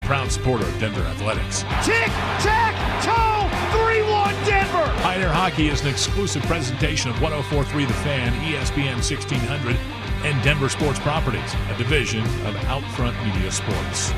proud supporter of Denver Athletics. Tic-tac-toe! 3-1 Denver! Pioneer Hockey is an exclusive presentation of 104.3 The Fan, ESPN 1600, and Denver Sports Properties, a division of Outfront Media Sports.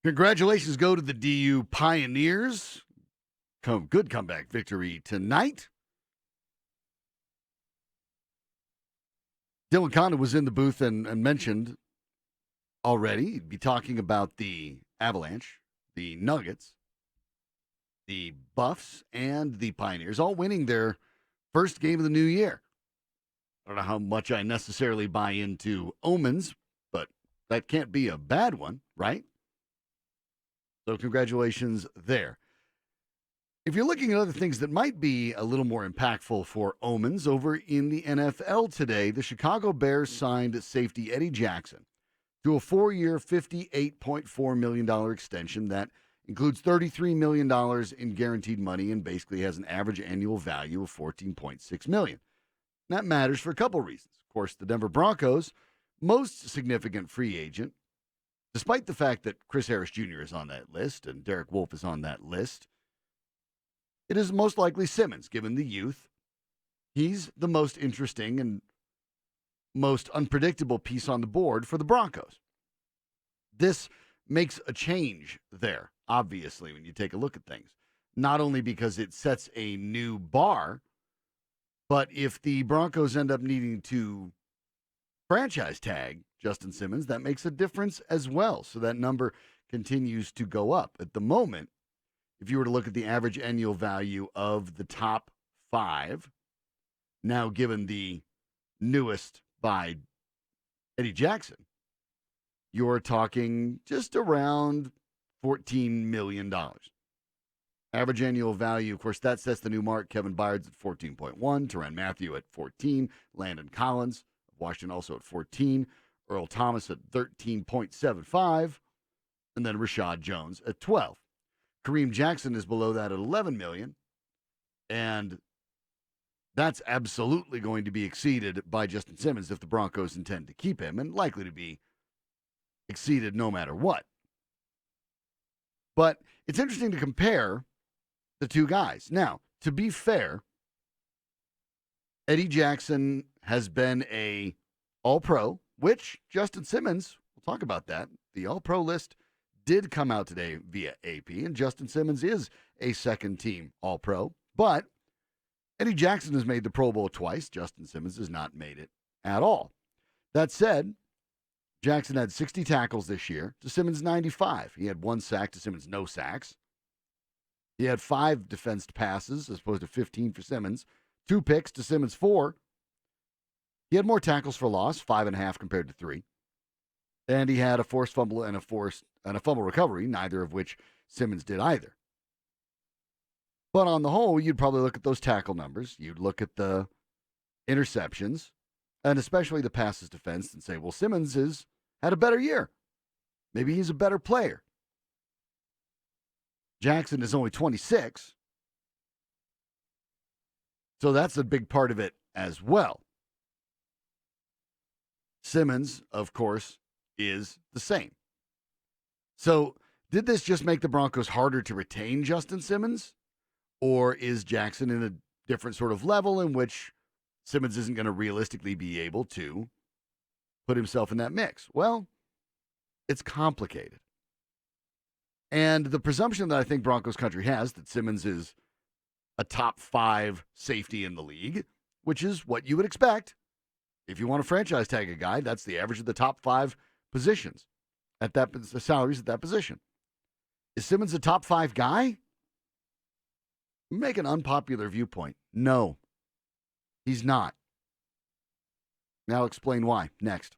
Congratulations go to the DU Pioneers. Good comeback victory tonight. Dylan Condon was in the booth and mentioned already. He'd be talking about the Avalanche, the Nuggets, the Buffs, and the Pioneers, all winning their first game of the new year. I don't know how much I necessarily buy into omens, but that can't be a bad one, right? So congratulations there. If you're looking at other things that might be a little more impactful for omens, over in the NFL today, the Chicago Bears signed safety Eddie Jackson to a 4-year, $58.4 million extension that includes $33 million in guaranteed money and basically has an average annual value of $14.6 million. That matters for a couple reasons. Of course, the Denver Broncos' most significant free agent, despite the fact that Chris Harris Jr. is on that list and Derek Wolfe is on that list, it is most likely Simmons, given the youth. He's the most interesting and most unpredictable piece on the board for the Broncos. This makes a change there, obviously, when you take a look at things. Not only because it sets a new bar, but if the Broncos end up needing to franchise tag Justin Simmons, that makes a difference as well. So that number continues to go up. At the moment, if you were to look at the average annual value of the top 5, now given the newest by Eddie Jackson, you're talking just around $14 million. Average annual value, of course, that sets the new mark. Kevin Byard's at 14.1, Tyrann Mathieu at 14, Landon Collins of Washington also at 14, Earl Thomas at 13.75, and then Rashad Jones at 12. Kareem Jackson is below that at $11 million, and that's absolutely going to be exceeded by Justin Simmons if the Broncos intend to keep him, and likely to be exceeded no matter what. But it's interesting to compare the two guys. Now, to be fair, Eddie Jackson has been a All-Pro, which Justin Simmons, we'll talk about that, the All-Pro list did come out today via AP, and Justin Simmons is a second-team All-Pro. But Eddie Jackson has made the Pro Bowl twice. Justin Simmons has not made it at all. That said, Jackson had 60 tackles this year to Simmons' 95. He had 1 sack to Simmons' no sacks. He had 5 defensed passes as opposed to 15 for Simmons. 2 picks to Simmons' 4. He had more tackles for loss, 5.5 compared to 3. And he had a forced fumble and a fumble recovery, neither of which Simmons did either. But on the whole, you'd probably look at those tackle numbers. You'd look at the interceptions, and especially the passes defense, and say, well, Simmons has had a better year. Maybe he's a better player. Jackson is only 26. So that's a big part of it as well. Simmons, of course, is the same. So did this just make the Broncos harder to retain Justin Simmons? Or is Jackson in a different sort of level in which Simmons isn't going to realistically be able to put himself in that mix? Well, it's complicated. And the presumption that I think Broncos country has that Simmons is a top 5 safety in the league, which is what you would expect. If you want to franchise tag a guy, that's the average of the top 5 positions at that salaries at that position. Is Simmons a top 5 guy? Make an unpopular viewpoint. No, he's not. Now explain why. Next.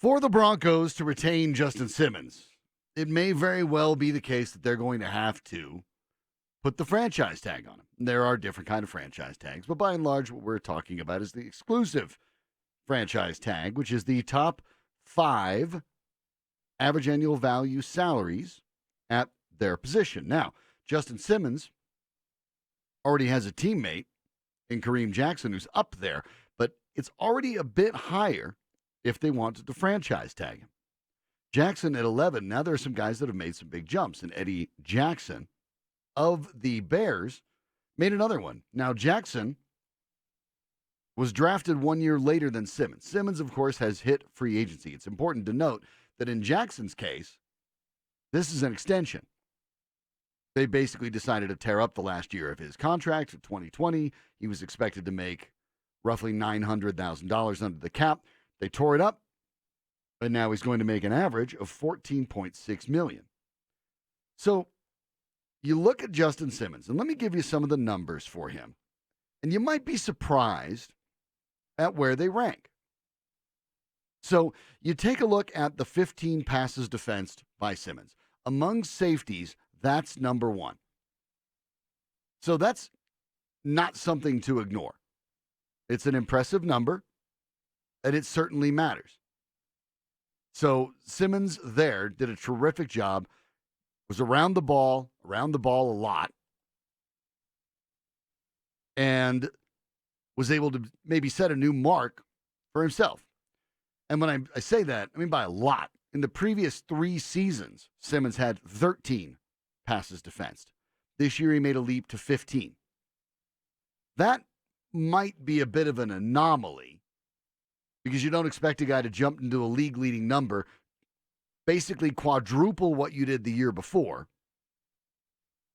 For the Broncos to retain Justin Simmons, it may very well be the case that they're going to have to put the franchise tag on him. There are different kind of franchise tags, but by and large, what we're talking about is the exclusive franchise tag, which is the top 5 average annual value salaries at their position. Now, Justin Simmons already has a teammate in Kareem Jackson who's up there, but it's already a bit higher if they wanted to franchise tag him. Jackson at 11. Now there are some guys that have made some big jumps, and Eddie Jackson of the Bears made another one. Now Jackson was drafted 1 year later than Simmons. Simmons, of course, has hit free agency. It's important to note that in Jackson's case, this is an extension. They basically decided to tear up the last year of his contract, 2020. He was expected to make roughly $900,000 under the cap. They tore it up, and now he's going to make an average of $14.6 million. So you look at Justin Simmons, and let me give you some of the numbers for him. And you might be surprised at where they rank. So you take a look at the 15 passes defensed by Simmons. Among safeties, that's number 1. So that's not something to ignore. It's an impressive number, and it certainly matters. So Simmons there did a terrific job, was around the ball a lot, and was able to maybe set a new mark for himself. And when I say that, I mean by a lot. In the previous 3 seasons, Simmons had 13 passes defensed. This year he made a leap to 15. That might be a bit of an anomaly because you don't expect a guy to jump into a league-leading number, basically quadruple what you did the year before.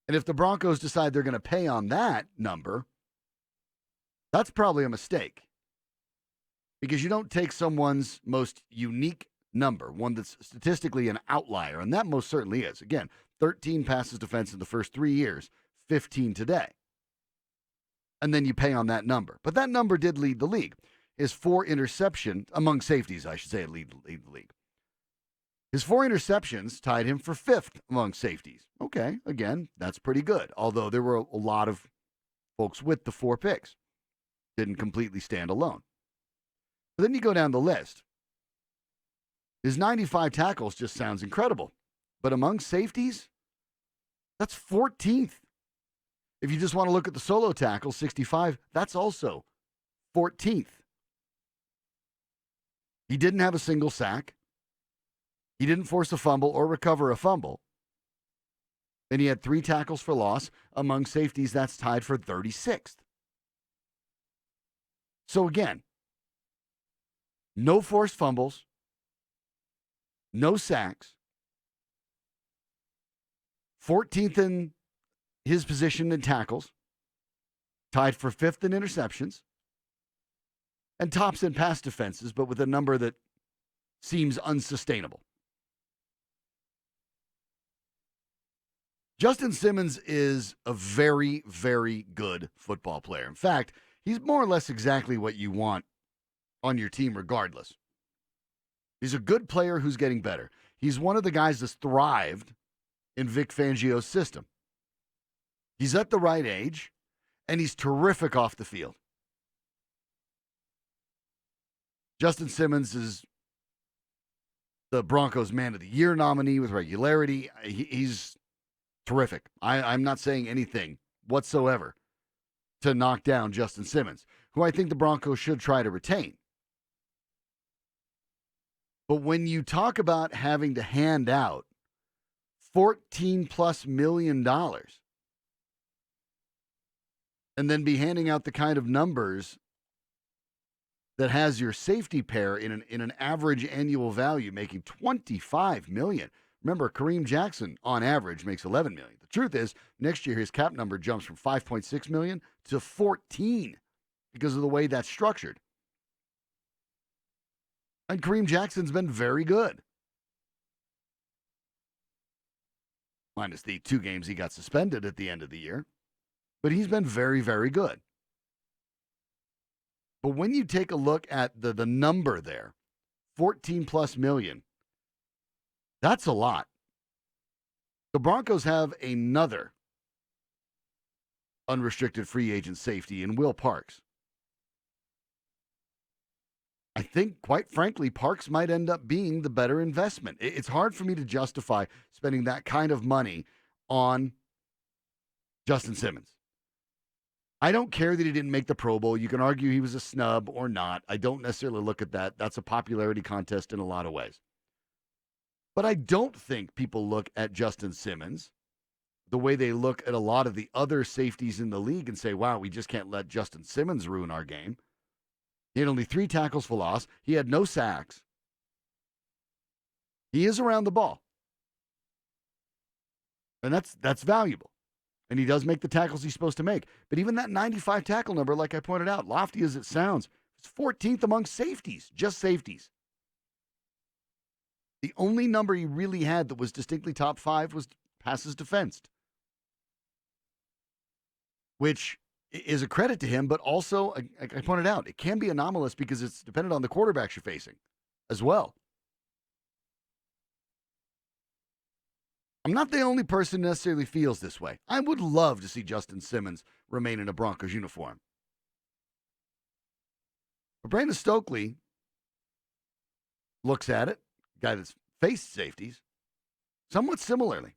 And if the Broncos decide they're going to pay on that number, that's probably a mistake because you don't take someone's most unique number, one that's statistically an outlier, and that most certainly is. Again, 13 passes defense in the first 3 years, 15 today. And then you pay on that number. But that number did lead the league. His 4 interceptions, among safeties, I should say, lead the league. His 4 interceptions tied him for 5th among safeties. Okay, again, that's pretty good, although there were a lot of folks with the 4 picks. Didn't completely stand alone. But then you go down the list. His 95 tackles just sounds incredible. But among safeties, that's 14th. If you just want to look at the solo tackle, 65, that's also 14th. He didn't have a single sack. He didn't force a fumble or recover a fumble. And he had 3 tackles for loss. Among safeties, that's tied for 36th. So again, no forced fumbles, no sacks, 14th in his position in tackles, tied for 5th in interceptions, and tops in pass defenses, but with a number that seems unsustainable. Justin Simmons is a very, very good football player. In fact, he's more or less exactly what you want on your team regardless. He's a good player who's getting better. He's one of the guys that's thrived in Vic Fangio's system. He's at the right age, and he's terrific off the field. Justin Simmons is the Broncos Man of the Year nominee with regularity. He's terrific. I'm not saying anything whatsoever to knock down Justin Simmons, who I think the Broncos should try to retain. But when you talk about having to hand out $14+ million and then be handing out the kind of numbers that has your safety pair in an average annual value making $25 million. Remember, Kareem Jackson on average makes $11 million. The truth is, next year his cap number jumps from $5.6 million to $14 because of the way that's structured. And Kareem Jackson's been very good. Minus the 2 games he got suspended at the end of the year. But he's been very, very good. But when you take a look at the number there, 14+ million. That's a lot. The Broncos have another unrestricted free agent safety in Will Parks. I think, quite frankly, Parks might end up being the better investment. It's hard for me to justify spending that kind of money on Justin Simmons. I don't care that he didn't make the Pro Bowl. You can argue he was a snub or not. I don't necessarily look at that. That's a popularity contest in a lot of ways. But I don't think people look at Justin Simmons the way they look at a lot of the other safeties in the league and say, wow, we just can't let Justin Simmons ruin our game. He had only 3 tackles for loss. He had no sacks. He is around the ball. And that's valuable. And he does make the tackles he's supposed to make. But even that 95 tackle number, like I pointed out, lofty as it sounds, it's 14th among safeties, just safeties. The only number he really had that was distinctly top 5 was passes defensed, which is a credit to him, but also, like I pointed out, it can be anomalous because it's dependent on the quarterbacks you're facing as well. I'm not the only person who necessarily feels this way. I would love to see Justin Simmons remain in a Broncos uniform. But Brandon Stokley looks at it, guy that's faced safeties, somewhat similarly.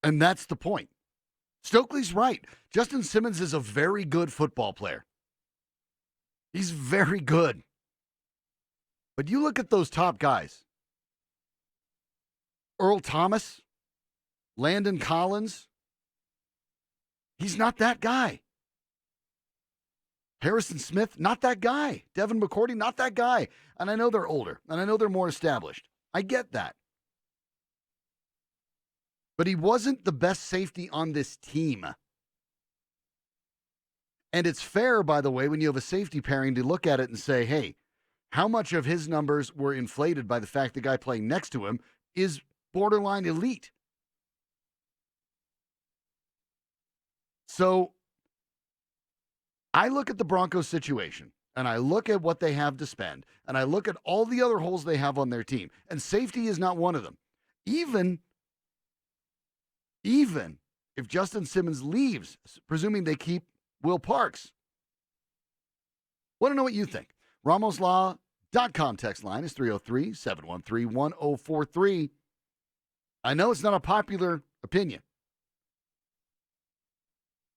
And that's the point. Stokley's right. Justin Simmons is a very good football player. He's very good. But you look at those top guys. Earl Thomas, Landon Collins. He's not that guy. Harrison Smith, not that guy. Devin McCourty, not that guy. And I know they're older, and I know they're more established. I get that. But he wasn't the best safety on this team. And it's fair, by the way, when you have a safety pairing to look at it and say, hey, how much of his numbers were inflated by the fact the guy playing next to him is borderline elite? So I look at the Broncos situation, and I look at what they have to spend, and I look at all the other holes they have on their team, and safety is not one of them. Even even if Justin Simmons leaves, presuming they keep Will Parks. Want to know what you think? RamosLaw.com text line is 303-713-1043. I know it's not a popular opinion,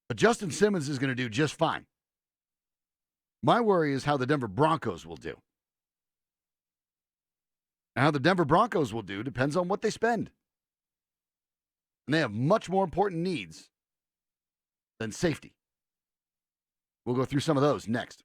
but Justin Simmons is going to do just fine. My worry is how the Denver Broncos will do. And how the Denver Broncos will do depends on what they spend. And they have much more important needs than safety. We'll go through some of those next.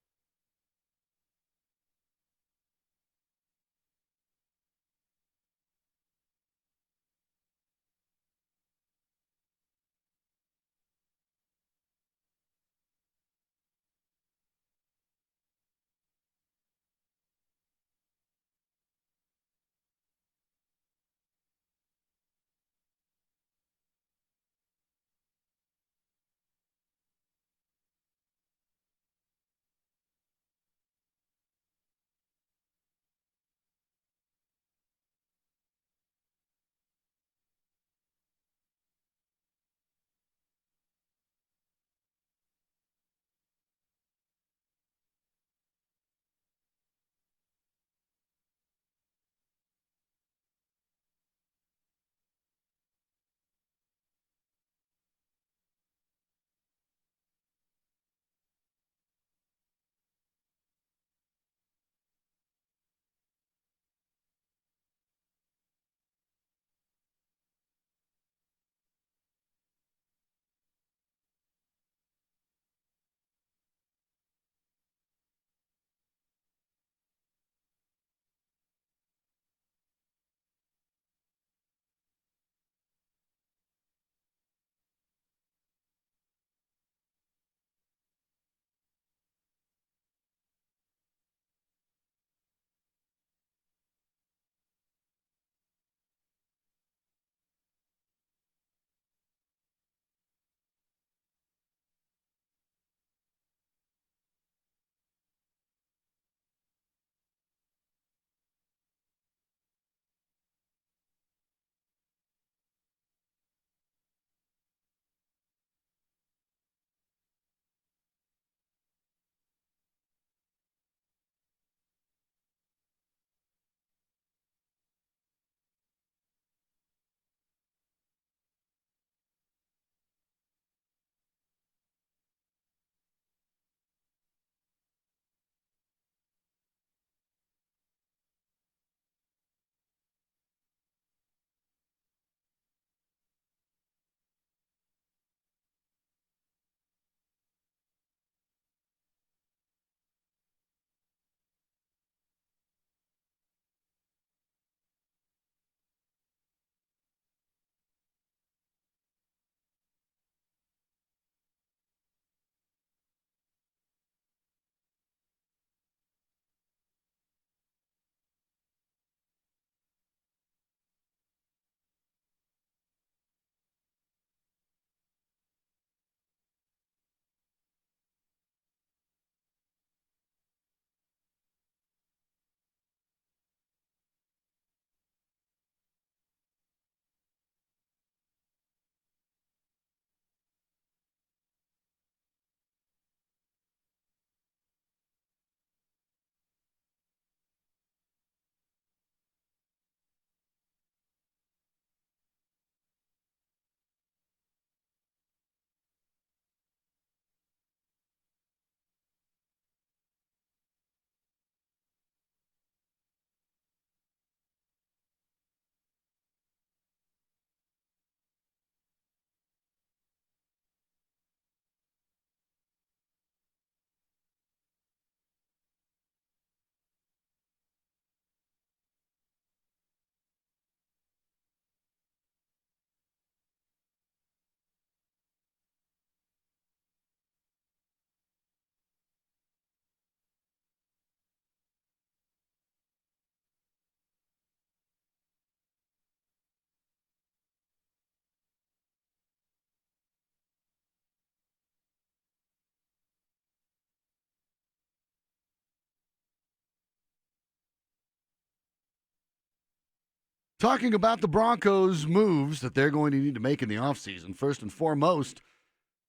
Talking about the Broncos' moves that they're going to need to make in the offseason, first and foremost,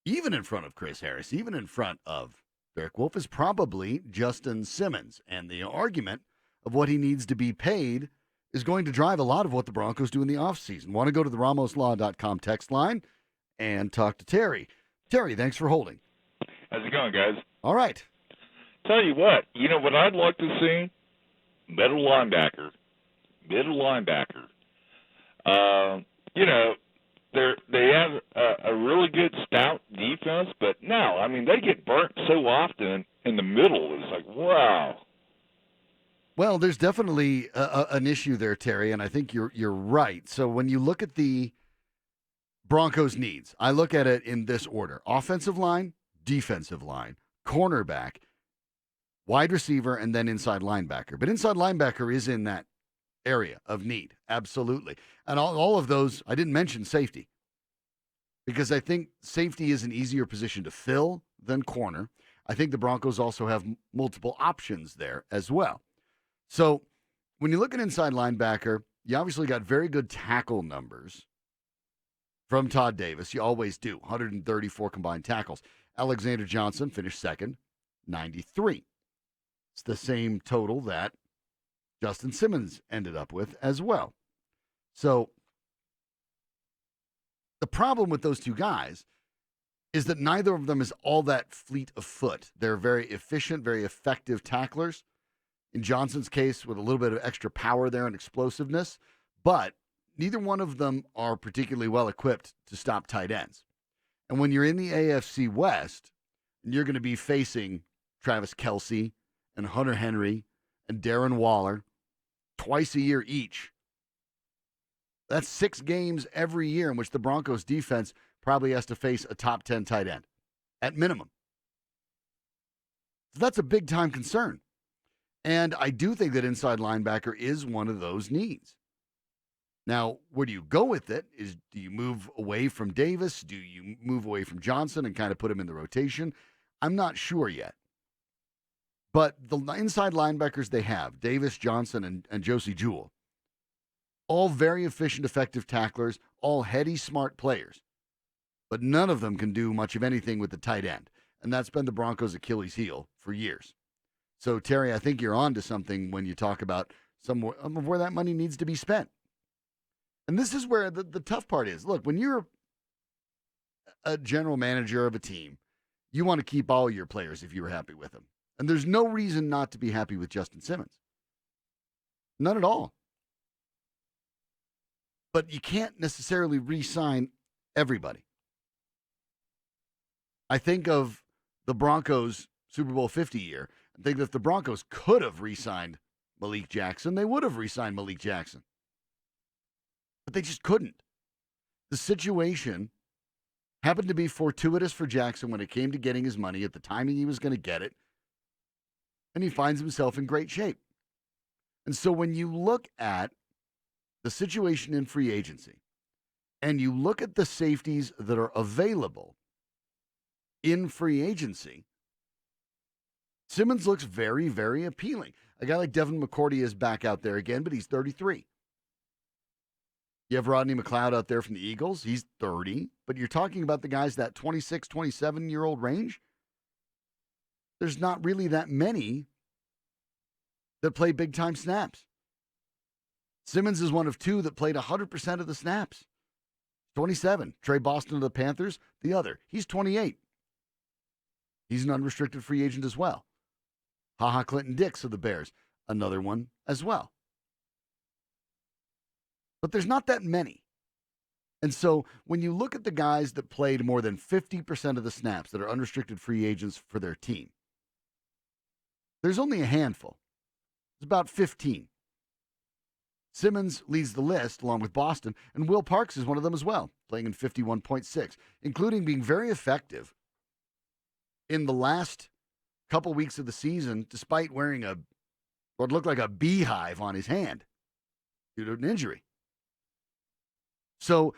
even in front of Chris Harris, even in front of Derek Wolfe, is probably Justin Simmons. And the argument of what he needs to be paid is going to drive a lot of what the Broncos do in the offseason. Want to go to the RamosLaw.com text line and talk to Terry. Terry, thanks for holding. How's it going, guys? All right. Tell you what I'd like to see? Middle linebacker. They have a really good stout defense, but no, I mean, they get burnt so often in the middle. It's like, wow. Well, there's definitely an issue there, Terry, and I think you're right. So when you look at the Broncos' needs, I look at it in this order: offensive line, defensive line, cornerback, wide receiver, and then inside linebacker. But inside linebacker is in that area of need, absolutely. And all of those, I didn't mention safety, because I think safety is an easier position to fill than corner. I think the Broncos also have multiple options there as well. So when you look at inside linebacker, you obviously got very good tackle numbers from Todd Davis. You always do, 134 combined tackles. Alexander Johnson finished second, 93. It's the same total that Justin Simmons ended up with as well. So the problem with those two guys is that neither of them is all that fleet of foot. They're very efficient, very effective tacklers. In Johnson's case, with a little bit of extra power there and explosiveness, but neither one of them are particularly well equipped to stop tight ends. And when you're in the AFC West, and you're going to be facing Travis Kelce and Hunter Henry and Darren Waller twice a year each, that's 6 games every year in which the Broncos defense probably has to face a top 10 tight end at minimum. So that's a big time concern. And I do think that inside linebacker is one of those needs. Now, where do you go with it? Do you move away from Davis? Do you move away from Johnson and kind of put him in the rotation? I'm not sure yet. But the inside linebackers they have, Davis, Johnson, and Josie Jewell, all very efficient, effective tacklers, all heady, smart players. But none of them can do much of anything with the tight end. And that's been the Broncos' Achilles heel for years. So, Terry, I think you're on to something when you talk about some of where that money needs to be spent. And this is where the tough part is. Look, when you're a general manager of a team, you want to keep all your players if you were happy with them. And there's no reason not to be happy with Justin Simmons. None at all. But you can't necessarily re-sign everybody. I think of the Broncos' Super Bowl 50 year. I think that if the Broncos could have re-signed Malik Jackson, they would have re-signed Malik Jackson. But they just couldn't. The situation happened to be fortuitous for Jackson when it came to getting his money at the timing he was going to get it. And he finds himself in great shape. And so when you look at the situation in free agency and you look at the safeties that are available in free agency, Simmons looks very, very appealing. A guy like Devin McCourty is back out there again, but he's 33. You have Rodney McLeod out there from the Eagles. He's 30. But you're talking about the guys that 26, 27-year-old range. There's not really that many that play big-time snaps. Simmons is one of 2 that played 100% of the snaps. 27. Trey Boston of the Panthers, the other. He's 28. He's an unrestricted free agent as well. HaHa Clinton Dix of the Bears, another one as well. But there's not that many. And so when you look at the guys that played more than 50% of the snaps that are unrestricted free agents for their team, there's only a handful. It's about 15. Simmons leads the list along with Boston, and Will Parks is one of them as well, playing in 51.6, including being very effective in the last couple weeks of the season, despite wearing what looked like a beehive on his hand due to an injury. So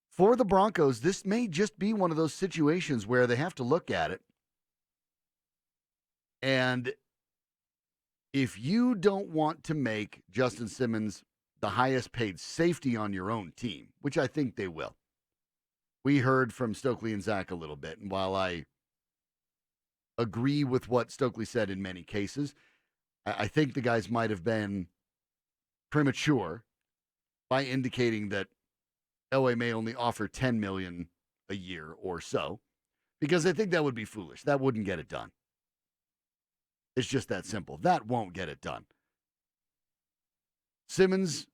for the Broncos, this may just be one of those situations where they have to look at it. And if you don't want to make Justin Simmons the highest paid safety on your own team, which I think they will. We heard from Stokley and Zach a little bit, and while I agree with what Stokley said in many cases, I think the guys might have been premature by indicating that LA may only offer $10 million a year or so, because I think that would be foolish. That wouldn't get it done. It's just that simple. That won't get it done. Simmons'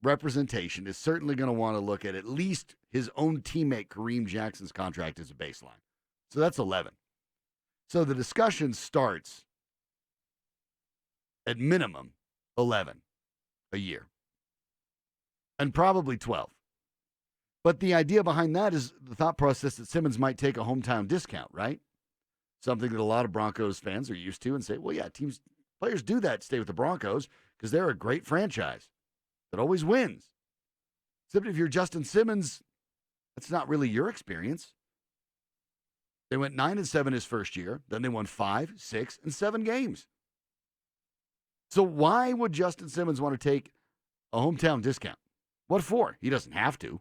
representation is certainly going to want to look at least his own teammate Kareem Jackson's contract as a baseline. So that's 11. So the discussion starts at minimum 11 a year and probably 12. But the idea behind that is the thought process that Simmons might take a hometown discount, right? Something that a lot of Broncos fans are used to and say, well, yeah, players do that, stay with the Broncos because they're a great franchise that always wins. Except if you're Justin Simmons, that's not really your experience. They went 9-7 his first year. Then they won 5, 6, and 7 games. So why would Justin Simmons want to take a hometown discount? What for? He doesn't have to.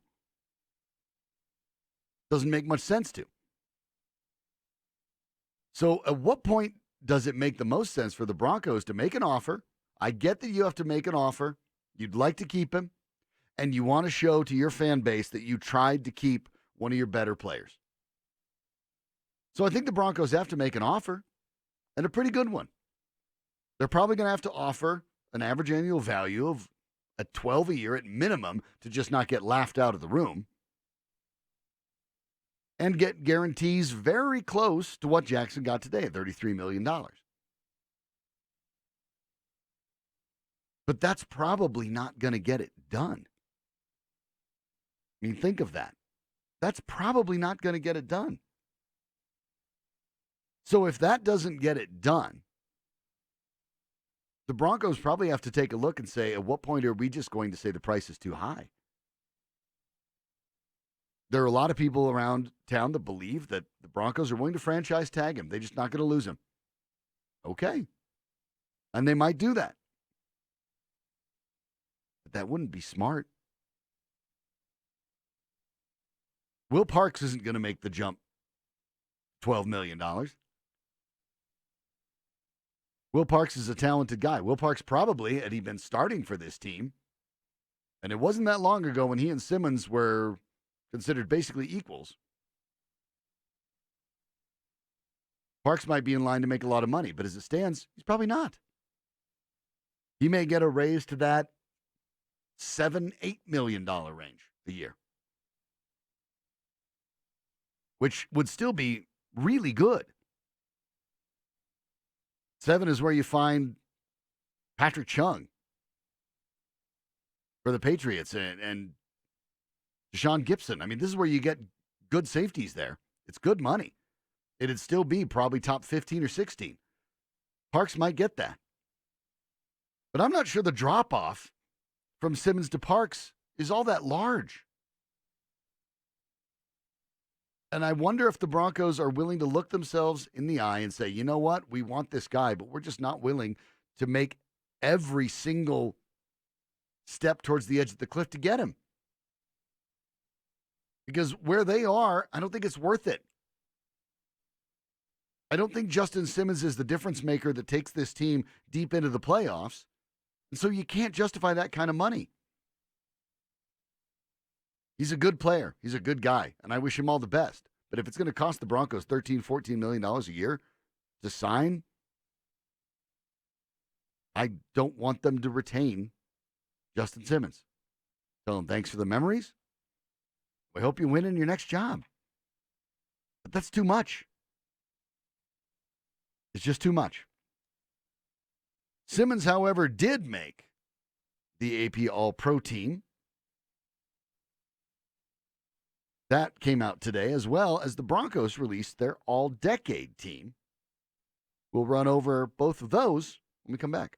Doesn't make much sense to. So at what point does it make the most sense for the Broncos to make an offer? I get that you have to make an offer. You'd like to keep him, and you want to show to your fan base that you tried to keep one of your better players. So I think the Broncos have to make an offer, and a pretty good one. They're probably going to have to offer an average annual value of a 12 a year at minimum to just not get laughed out of the room, and get guarantees very close to what Jackson got today, $33 million. But that's probably not going to get it done. I mean, think of that. That's probably not going to get it done. So if that doesn't get it done, the Broncos probably have to take a look and say, at what point are we just going to say the price is too high? There are a lot of people around town that believe that the Broncos are willing to franchise tag him. They're just not going to lose him. Okay. And they might do that. But that wouldn't be smart. Will Parks isn't going to make the jump $12 million. Will Parks is a talented guy. Will Parks probably, had he been starting for this team, and it wasn't that long ago when he and Simmons were considered basically equals, Parks might be in line to make a lot of money, but as it stands, he's probably not. He may get a raise to that $7-8 million range a year, which would still be really good. 7 is where you find Patrick Chung for the Patriots and Deshaun Gibson. I mean, this is where you get good safeties there. It's good money. It'd still be probably top 15 or 16. Parks might get that. But I'm not sure the drop-off from Simmons to Parks is all that large. And I wonder if the Broncos are willing to look themselves in the eye and say, you know what, we want this guy, but we're just not willing to make every single step towards the edge of the cliff to get him. Because where they are, I don't think it's worth it. I don't think Justin Simmons is the difference maker that takes this team deep into the playoffs. And so you can't justify that kind of money. He's a good player. He's a good guy, and I wish him all the best. But if it's going to cost the Broncos $13-14 million a year to sign, I don't want them to retain Justin Simmons. Tell him thanks for the memories. We hope you win in your next job. But that's too much. It's just too much. Simmons, however, did make the AP All-Pro team. That came out today, as well as the Broncos released their All-Decade team. We'll run over both of those when we come back.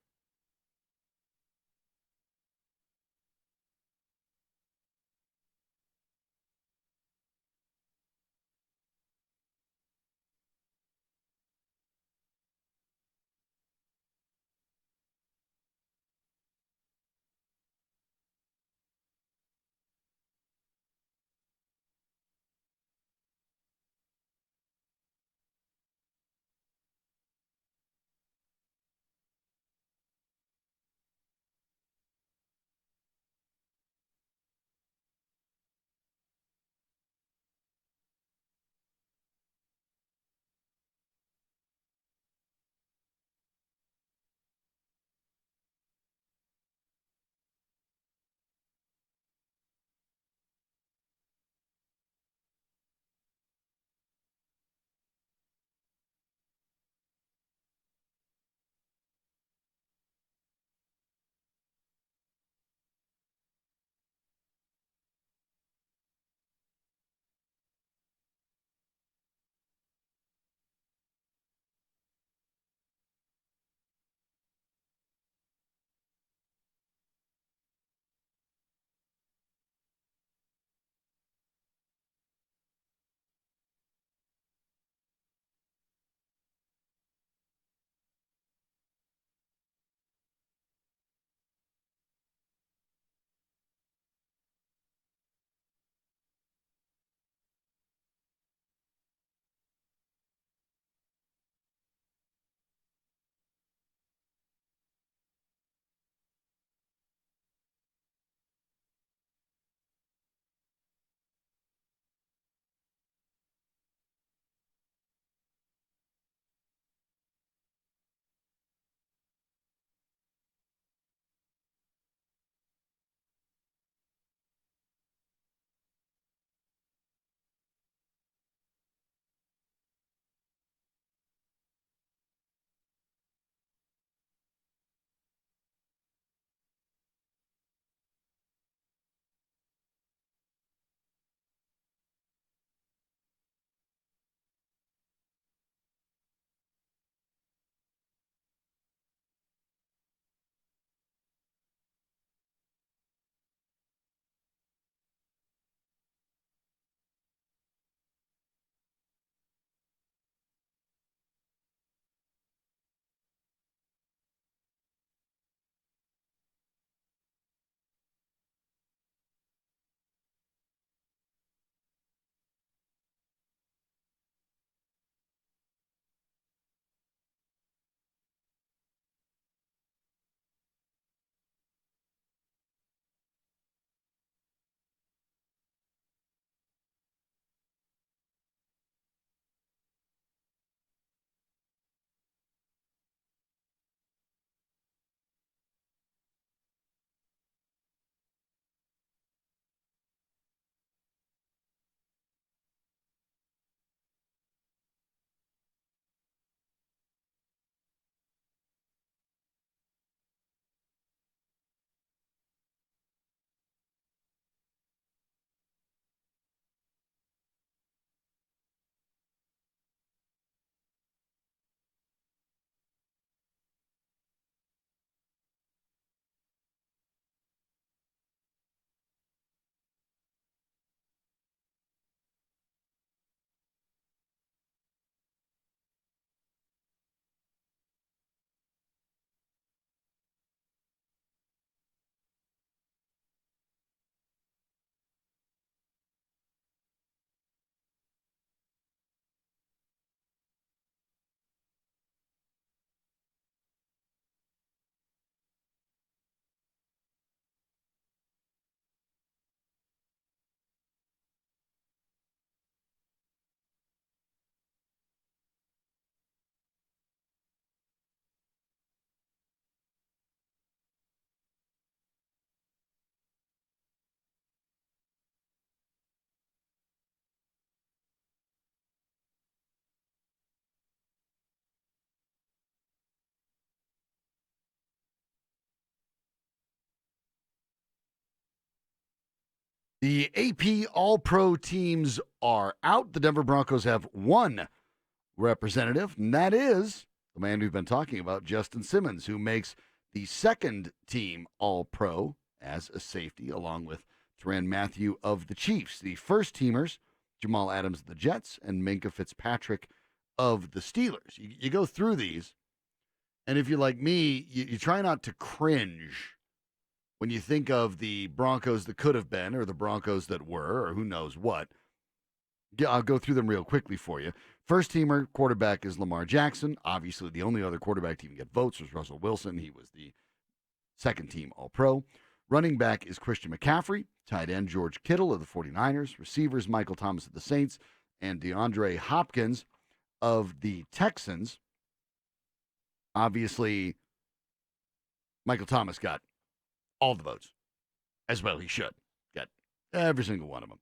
The AP All-Pro teams are out. The Denver Broncos have one representative, and that is the man we've been talking about, Justin Simmons, who makes the second team All-Pro as a safety, along with Tyrann Mathieu of the Chiefs. The first teamers, Jamal Adams of the Jets and Minkah Fitzpatrick of the Steelers. You go through these, and if you're like me, you try not to cringe when you think of the Broncos that could have been, or the Broncos that were, or who knows what. I'll go through them real quickly for you. First teamer quarterback is Lamar Jackson. Obviously, the only other quarterback to even get votes was Russell Wilson. He was the second team All-Pro. Running back is Christian McCaffrey. Tight end George Kittle of the 49ers. Receivers Michael Thomas of the Saints and DeAndre Hopkins of the Texans. Obviously, Michael Thomas got all the votes. As well he should. Got every single one of them.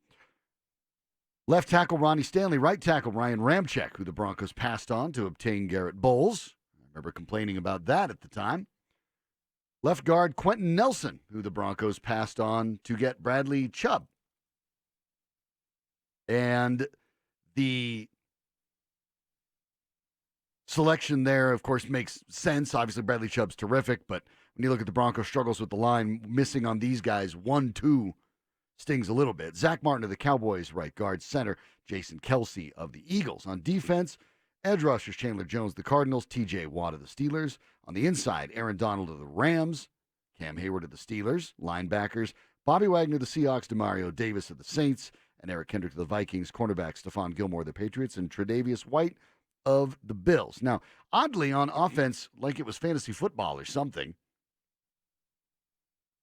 Left tackle Ronnie Stanley. Right tackle Ryan Ramczyk, who the Broncos passed on to obtain Garrett Bowles. I remember complaining about that at the time. Left guard Quentin Nelson, who the Broncos passed on to get Bradley Chubb. And the selection there, of course, makes sense. Obviously, Bradley Chubb's terrific, but when you look at the Broncos' struggles with the line, missing on these guys, 1-2 stings a little bit. Zach Martin of the Cowboys, right guard. Center, Jason Kelsey of the Eagles. On defense, edge rushers Chandler Jones of the Cardinals, TJ Watt of the Steelers. On the inside, Aaron Donald of the Rams, Cam Hayward of the Steelers. Linebackers, Bobby Wagner of the Seahawks, Demario Davis of the Saints, and Eric Kendrick of the Vikings. Cornerback Stephon Gilmore of the Patriots, and Tre'Davious White of the Bills. Now, oddly, on offense, like it was fantasy football or something,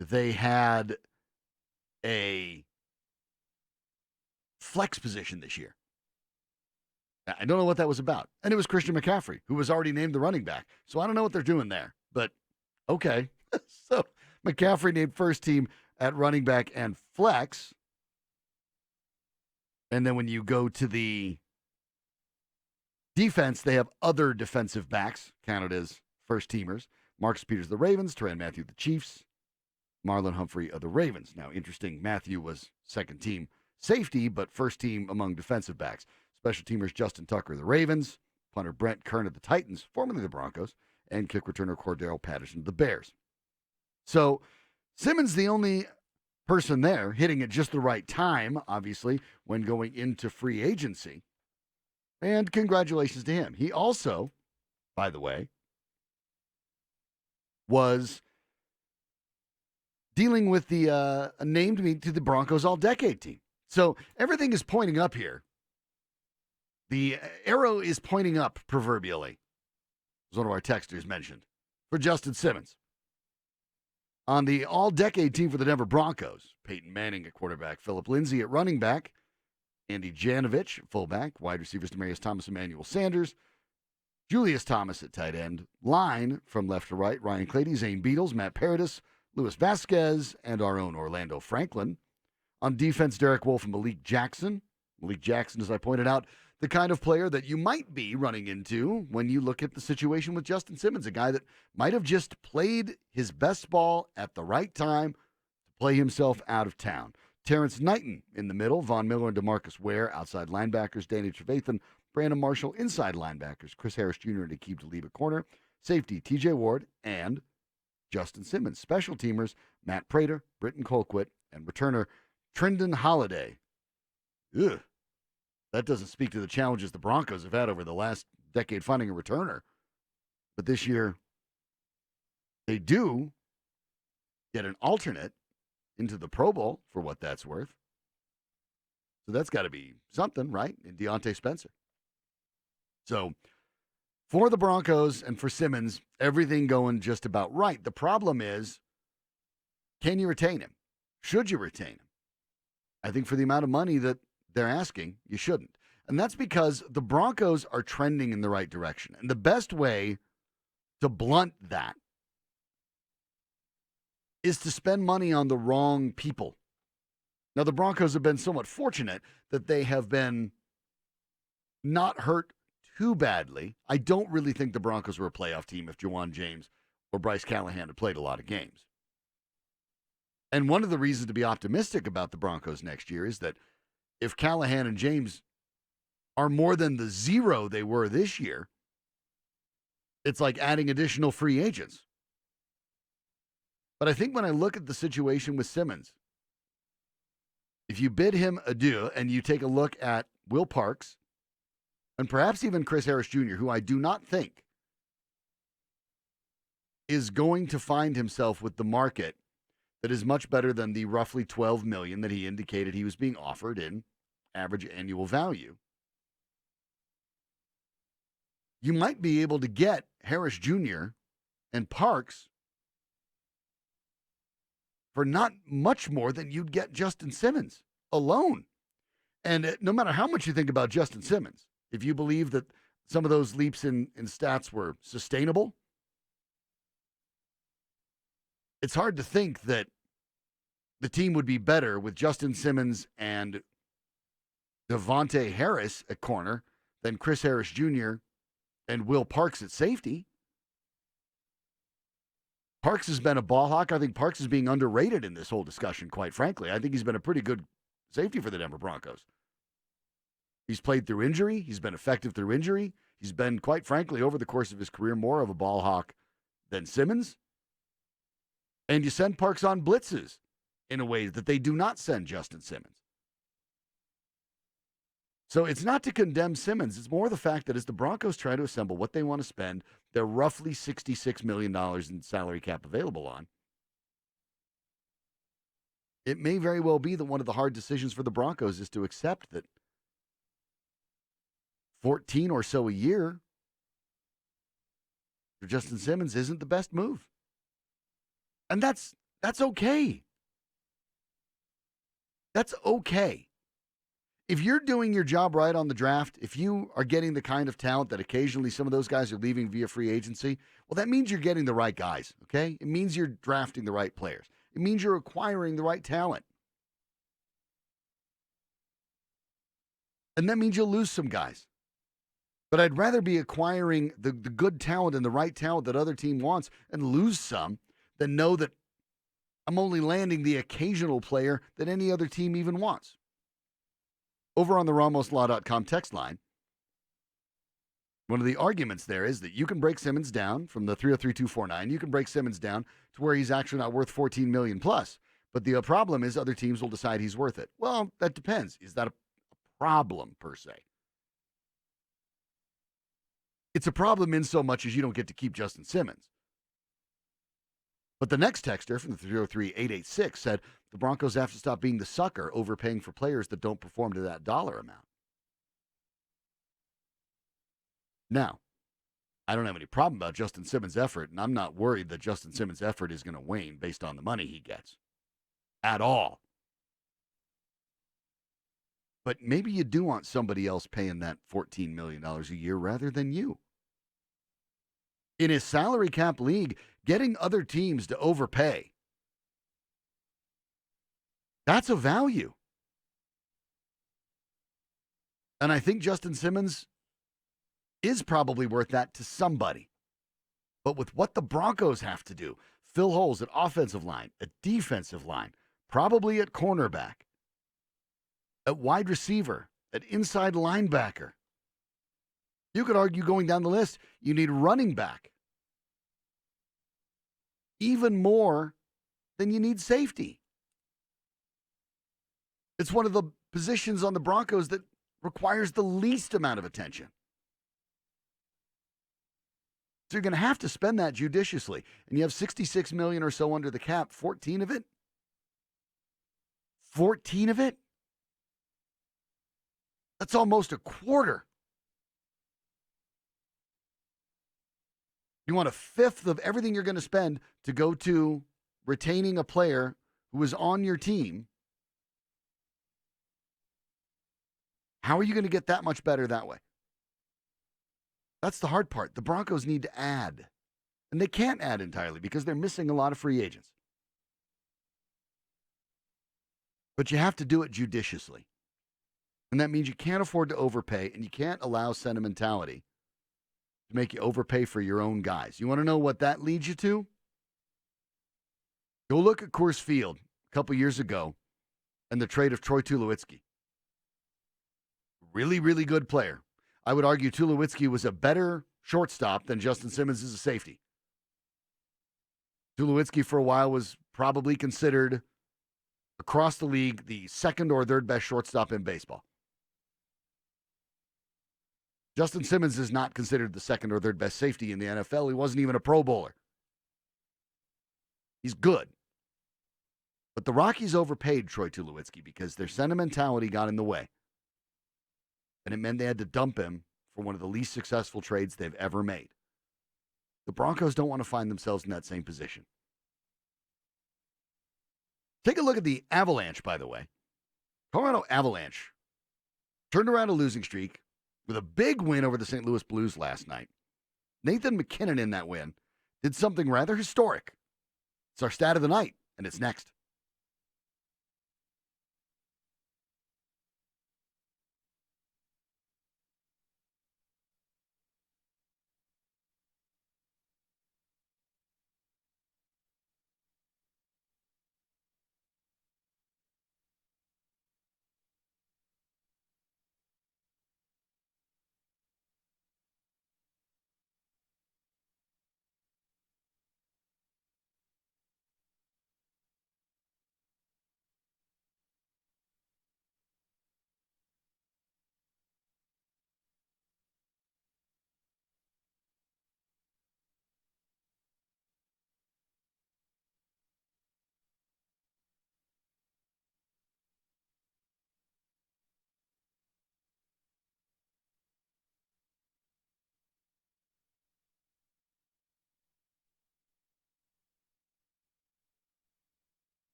they had a flex position this year. I don't know what that was about. And it was Christian McCaffrey, who was already named the running back. So I don't know what they're doing there, but okay. So McCaffrey named first team at running back and flex. And then when you go to the defense, they have other defensive backs counted as first teamers. Marcus Peters of the Ravens, Tyrann Mathieu of the Chiefs, Marlon Humphrey of the Ravens. Now, interesting, Mathieu was second team safety, but first team among defensive backs. Special teamers Justin Tucker of the Ravens, punter Brent Kern of the Titans, formerly the Broncos, and kick returner Cordero Patterson of the Bears. So Simmons, the only person there hitting at just the right time, obviously, when going into free agency. And congratulations to him. He also, by the way, was dealing with the named me to the Broncos All-Decade team. So everything is pointing up here. The arrow is pointing up, proverbially, as one of our texters mentioned, for Justin Simmons. On the All-Decade team for the Denver Broncos, Peyton Manning at quarterback, Philip Lindsay at running back, Andy Janovich at fullback, wide receivers Demaryius Thomas, Emmanuel Sanders, Julius Thomas at tight end, line from left to right, Ryan Clady, Zane Beadles, Matt Paradis, Luis Vasquez, and our own Orlando Franklin. On defense, Derek Wolfe and Malik Jackson. Malik Jackson, as I pointed out, the kind of player that you might be running into when you look at the situation with Justin Simmons, a guy that might have just played his best ball at the right time to play himself out of town. Terrence Knighton in the middle, Von Miller and DeMarcus Ware, outside linebackers, Danny Trevathan, Brandon Marshall, inside linebackers, Chris Harris Jr. and Aqib Talib at corner, safety, TJ Ward, and Justin Simmons. Special teamers, Matt Prater, Britton Colquitt, and returner Trindon Holiday. Ugh. That doesn't speak to the challenges the Broncos have had over the last decade finding a returner. But this year, they do get an alternate into the Pro Bowl, for what that's worth. So that's got to be something, right? In Deontay Spencer. So for the Broncos and for Simmons, everything going just about right. The problem is, can you retain him? Should you retain him? I think for the amount of money that they're asking, you shouldn't. And that's because the Broncos are trending in the right direction. And the best way to blunt that is to spend money on the wrong people. Now, the Broncos have been somewhat fortunate that they have been not hurt too badly. I don't really think the Broncos were a playoff team if Juwan James or Bryce Callahan had played a lot of games. And one of the reasons to be optimistic about the Broncos next year is that if Callahan and James are more than the zero they were this year, it's like adding additional free agents. But I think when I look at the situation with Simmons, if you bid him adieu and you take a look at Will Parks and perhaps even Chris Harris Jr., who I do not think is going to find himself with the market that is much better than the roughly $12 million that he indicated he was being offered in average annual value. You might be able to get Harris Jr. and Parks for not much more than you'd get Justin Simmons alone. And no matter how much you think about Justin Simmons, if you believe that some of those leaps in stats were sustainable, it's hard to think that the team would be better with Justin Simmons and Devontae Harris at corner than Chris Harris Jr. and Will Parks at safety. Parks has been a ball hawk. I think Parks is being underrated in this whole discussion, quite frankly. I think he's been a pretty good safety for the Denver Broncos. He's played through injury. He's been effective through injury. He's been, quite frankly, over the course of his career, more of a ball hawk than Simmons. And you send Parks on blitzes in a way that they do not send Justin Simmons. So it's not to condemn Simmons. It's more the fact that as the Broncos try to assemble what they want to spend their roughly $66 million in salary cap available on, it may very well be that one of the hard decisions for the Broncos is to accept that 14 or so a year for Justin Simmons isn't the best move. And that's okay. That's okay. If you're doing your job right on the draft, if you are getting the kind of talent that occasionally some of those guys are leaving via free agency, well, that means you're getting the right guys, okay? It means you're drafting the right players. It means you're acquiring the right talent. And that means you'll lose some guys. But I'd rather be acquiring the good talent and the right talent that other team wants and lose some than know that I'm only landing the occasional player that any other team even wants. Over on the RamosLaw.com text line, one of the arguments there is that you can break Simmons down from the 303-249. You can break Simmons down to where he's actually not worth $14 million plus. But the problem is other teams will decide he's worth it. Well, that depends. Is that a problem per se? It's a problem in so much as you don't get to keep Justin Simmons. But the next texter from the 303-886 said the Broncos have to stop being the sucker overpaying for players that don't perform to that dollar amount. Now, I don't have any problem about Justin Simmons' effort, and I'm not worried that Justin Simmons' effort is going to wane based on the money he gets. At all. But maybe you do want somebody else paying that $14 million a year rather than you. In his salary cap league, getting other teams to overpay, that's a value. And I think Justin Simmons is probably worth that to somebody. But with what the Broncos have to do, fill holes at offensive line, at defensive line, probably at cornerback, at wide receiver, at inside linebacker. You could argue going down the list, you need running back. Even more than you need safety. It's one of the positions on the Broncos that requires the least amount of attention. So you're going to have to spend that judiciously. And you have $66 million or so under the cap, 14 of it. 14 of it? That's almost a quarter. You want a fifth of everything you're going to spend to go to retaining a player who is on your team. How are you going to get that much better that way? That's the hard part. The Broncos need to add. And they can't add entirely because they're missing a lot of free agents. But you have to do it judiciously. And that means you can't afford to overpay, and you can't allow sentimentality to make you overpay for your own guys. You want to know what that leads you to? Go look at Coors Field. a couple years ago and the trade of Troy Tulowitzki. Really, really good player. I would argue Tulowitzki was a better shortstop than Justin Simmons is a safety. Tulowitzki for a while was probably considered across the league the second or third best shortstop in baseball. Justin Simmons is not considered the second or third best safety in the NFL. He wasn't even a Pro Bowler. He's good. But the Rockies overpaid Troy Tulowitzki because their sentimentality got in the way. And it meant they had to dump him for one of the least successful trades they've ever made. The Broncos don't want to find themselves in that same position. Take a look at the Avalanche, by the way. Colorado Avalanche turned around a losing streak with a big win over the St. Louis Blues last night. Nathan McKinnon in that win did something rather historic. It's our stat of the night, and it's next.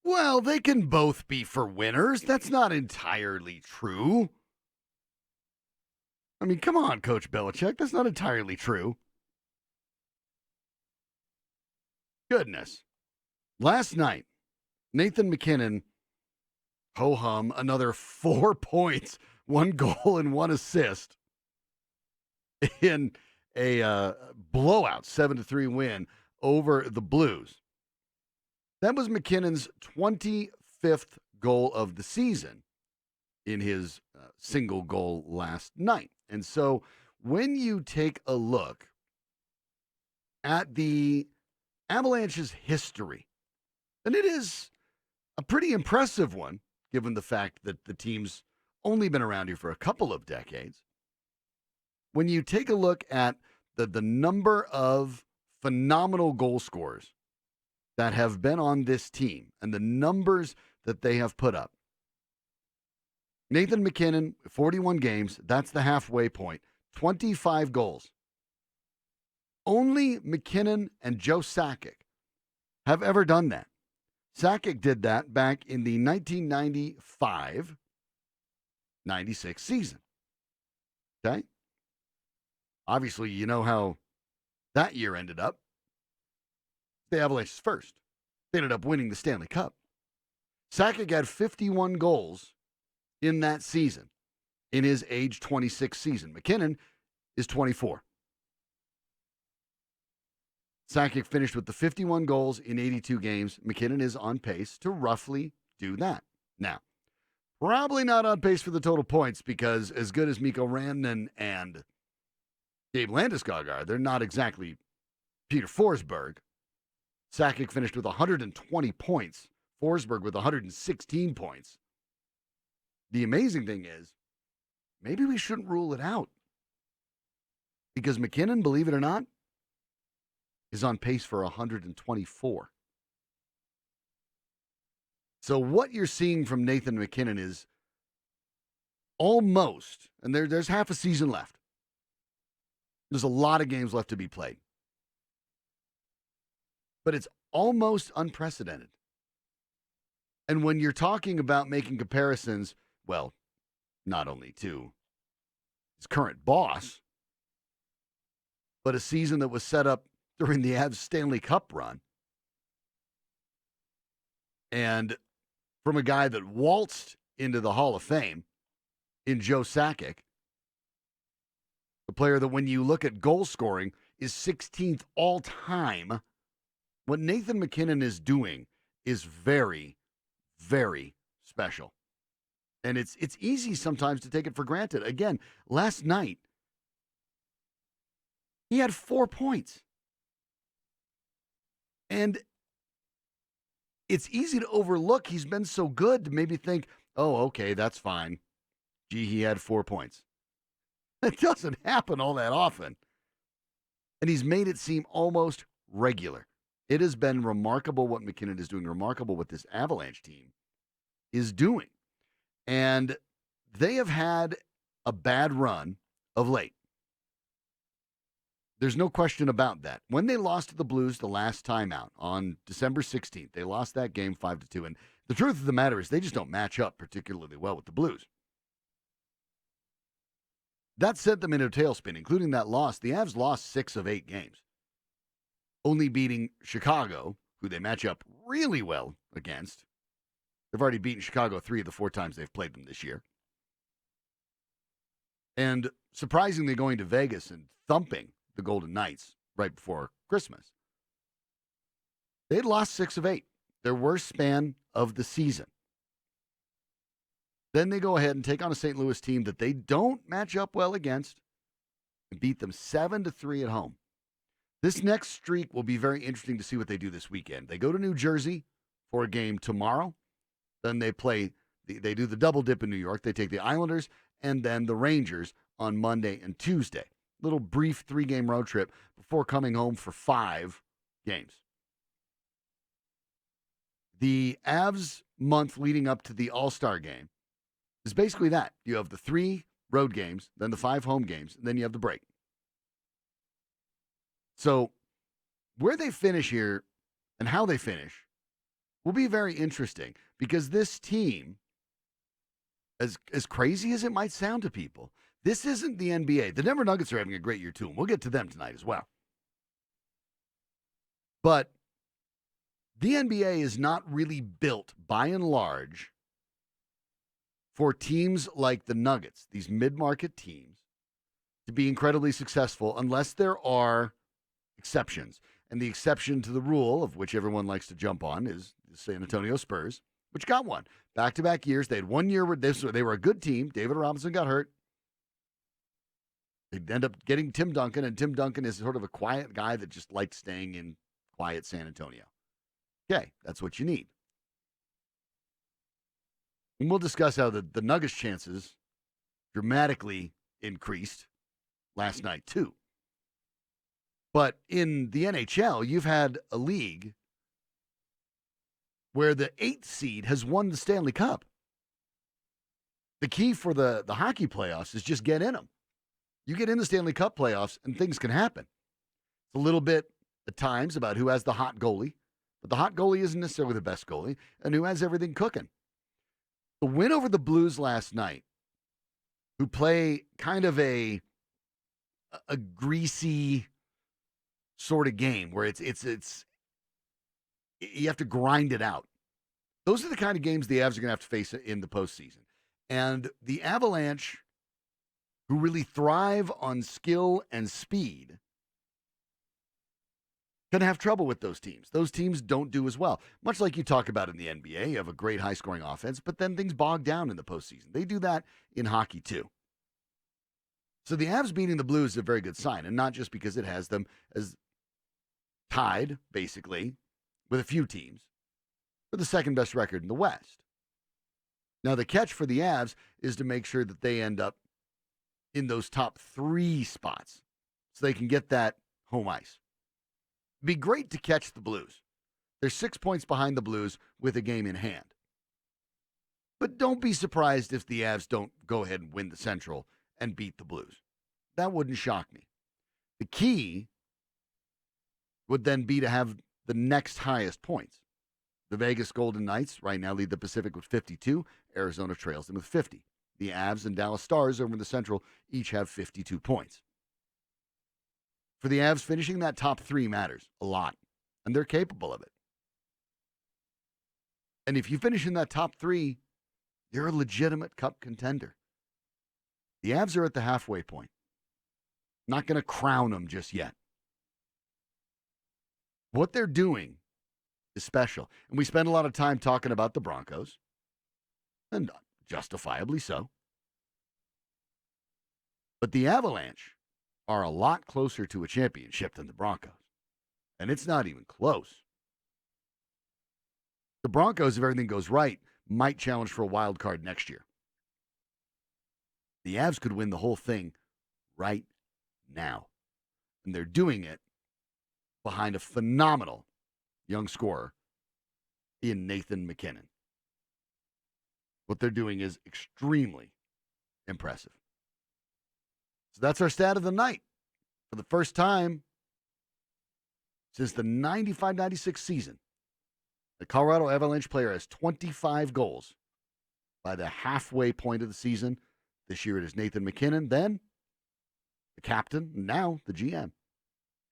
Well, they can both be for winners. That's not entirely true. I mean, come on, Coach Belichick. That's not entirely true. Goodness. Last night, Nathan McKinnon, ho-hum, another 4 points, 1 goal and 1 assist in a blowout 7-3 win over the Blues. That was McKinnon's 25th goal of the season in his single goal last night. And so when you take a look at the Avalanche's history, and it is a pretty impressive one, given the fact that the team's only been around here for a couple of decades. When you take a look at the number of phenomenal goal scorers that have been on this team and the numbers that they have put up, Nathan McKinnon, 41 games, that's the halfway point, 25 goals. Only McKinnon and Joe Sakic have ever done that. Sakic did that back in the 1995-96 season. Okay? Obviously, you know how that year ended up. The Avalanche's first. They ended up winning the Stanley Cup. Sakic had 51 goals in that season, in his age 26 season. McKinnon is 24. Sakic finished with the 51 goals in 82 games. McKinnon is on pace to roughly do that. Now, probably not on pace for the total points because as good as Mikko Rantanen and Gabe Landeskog are, they're not exactly Peter Forsberg. Sakic finished with 120 points. Forsberg with 116 points. The amazing thing is, maybe we shouldn't rule it out. Because McKinnon, believe it or not, is on pace for 124. So what you're seeing from Nathan McKinnon is almost, and there's half a season left. There's a lot of games left to be played. But it's almost unprecedented. And when you're talking about making comparisons, well, not only to his current boss, but a season that was set up during the Avs Stanley Cup run. And from a guy that waltzed into the Hall of Fame in Joe Sakic, a player that when you look at goal scoring is 16th all time. What Nathan McKinnon is doing is very, very special. And it's easy sometimes to take it for granted. Again, last night, he had 4 points. And it's easy to overlook. He's been so good to maybe think, oh, okay, that's fine. Gee, he had 4 points. That doesn't happen all that often. And he's made it seem almost regular. It has been remarkable what McKinnon is doing, remarkable what this Avalanche team is doing. And they have had a bad run of late. There's no question about that. When they lost to the Blues the last time out on December 16th, they lost that game 5-2. And the truth of the matter is they just don't match up particularly well with the Blues. That sent them into a tailspin, including that loss. The Avs lost 6 of 8 games, only beating Chicago, who they match up really well against. They've already beaten Chicago 3 of the 4 times they've played them this year. And surprisingly going to Vegas and thumping the Golden Knights right before Christmas. They'd lost 6 of 8, their worst span of the season. Then they go ahead and take on a St. Louis team that they don't match up well against and beat them 7-3 at home. This next streak will be very interesting to see what they do this weekend. They go to New Jersey for a game tomorrow. Then they they do the double dip in New York. They take the Islanders and then the Rangers on Monday and Tuesday. Little brief 3-game road trip before coming home for 5 games. The Avs month leading up to the All-Star game is basically that. You have the 3 road games, then the 5 home games, and then you have the break. So where they finish here and how they finish will be very interesting because this team, as crazy as it might sound to people, this isn't the NBA. The Denver Nuggets are having a great year too, and we'll get to them tonight as well. But the NBA is not really built, by and large, for teams like the Nuggets, these mid-market teams, to be incredibly successful unless there are exceptions. And the exception to the rule, of which everyone likes to jump on, is the San Antonio Spurs, which got one. Back-to-back years. They had 1 year where they were a good team. David Robinson got hurt. They'd end up getting Tim Duncan, and Tim Duncan is sort of a quiet guy that just liked staying in quiet San Antonio. Okay, that's what you need. And we'll discuss how the Nuggets' chances dramatically increased last night, too. But in the NHL, you've had a league where the 8th seed has won the Stanley Cup. The key for the hockey playoffs is just get in them. You get in the Stanley Cup playoffs, and things can happen. It's a little bit, at times, about who has the hot goalie. But the hot goalie isn't necessarily the best goalie, and who has everything cooking. The win over the Blues last night, who play kind of a greasy sort of game where it's you have to grind it out. Those are the kind of games the Avs are going to have to face in the postseason. And the Avalanche, who really thrive on skill and speed, going to have trouble with those teams. Those teams don't do as well. Much like you talk about in the NBA, you have a great high-scoring offense, but then things bog down in the postseason. They do that in hockey, too. So the Avs beating the Blues is a very good sign, and not just because it has them as tied, basically, with a few teams for the second-best record in the West. Now, the catch for the Avs is to make sure that they end up in those top 3 spots so they can get that home ice. It'd be great to catch the Blues. They're 6 points behind the Blues with a game in hand. But don't be surprised if the Avs don't go ahead and win the Central and beat the Blues. That wouldn't shock me. The key would then be to have the next highest points. The Vegas Golden Knights right now lead the Pacific with 52. Arizona trails them with 50. The Avs and Dallas Stars over in the Central each have 52 points. For the Avs, finishing that top 3 matters a lot, and they're capable of it. And if you finish in that top 3, you're a legitimate cup contender. The Avs are at the halfway point. Not going to crown them just yet. What they're doing is special. And we spend a lot of time talking about the Broncos, and justifiably so. But the Avalanche are a lot closer to a championship than the Broncos. And it's not even close. The Broncos, if everything goes right, might challenge for a wild card next year. The Avs could win the whole thing right now. And they're doing it behind a phenomenal young scorer in Nathan McKinnon. What they're doing is extremely impressive. So that's our stat of the night. For the first time since the 95-96 season, the Colorado Avalanche player has 25 goals by the halfway point of the season. This year it is Nathan McKinnon, then the captain, now the GM,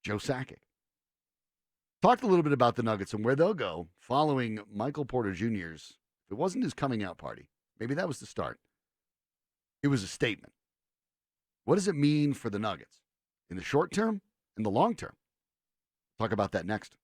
Joe Sakic. Talked a little bit about the Nuggets and where they'll go following Michael Porter Jr.'s, if it wasn't his coming out party, maybe that was the start. It was a statement. What does it mean for the Nuggets in the short term and the long term? Talk about that next.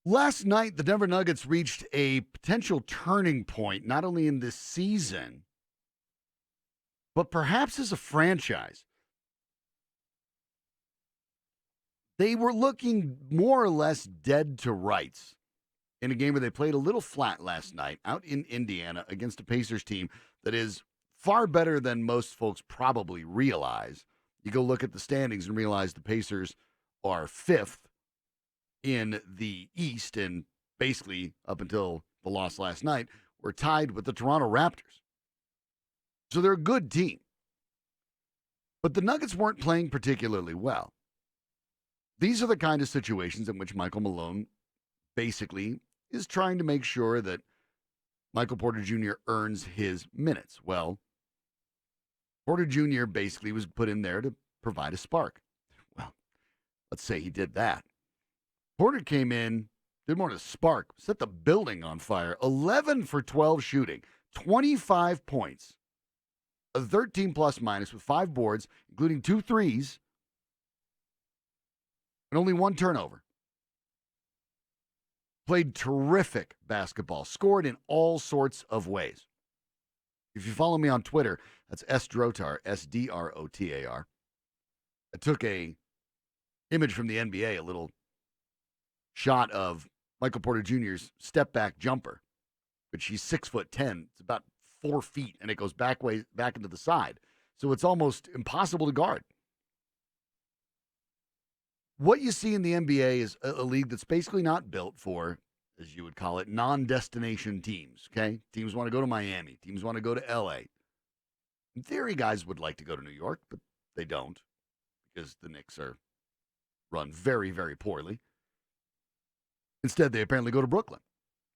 Last night, the Denver Nuggets reached a potential turning point, not only in this season, but perhaps as a franchise. They were looking more or less dead to rights in a game where they played a little flat last night out in Indiana against a Pacers team that is far better than most folks probably realize. You go look at the standings and realize the Pacers are fifth in the East, and basically, up until the loss last night, were tied with the Toronto Raptors. So they're a good team. But the Nuggets weren't playing particularly well. These are the kind of situations in which Michael Malone basically is trying to make sure that Michael Porter Jr. earns his minutes. Well, Porter Jr. basically was put in there to provide a spark. Well, let's say he did that. Porter came in, did more than a spark, set the building on fire. 11 for 12 shooting, 25 points, a 13 plus minus with 5 boards, including 2 threes, and only 1 turnover. Played terrific basketball, scored in all sorts of ways. If you follow me on Twitter, that's Sdrotar, Sdrotar. I took a image from the NBA, a little shot of Michael Porter Jr.'s step back jumper, which he's 6'10". It's about 4 feet, and it goes back into the side. So it's almost impossible to guard. What you see in the NBA is a league that's basically not built for, as you would call it, non-destination teams, okay? Teams want to go to Miami. Teams want to go to L.A. In theory, guys would like to go to New York, but they don't because the Knicks are run very, very poorly. Instead, they apparently go to Brooklyn.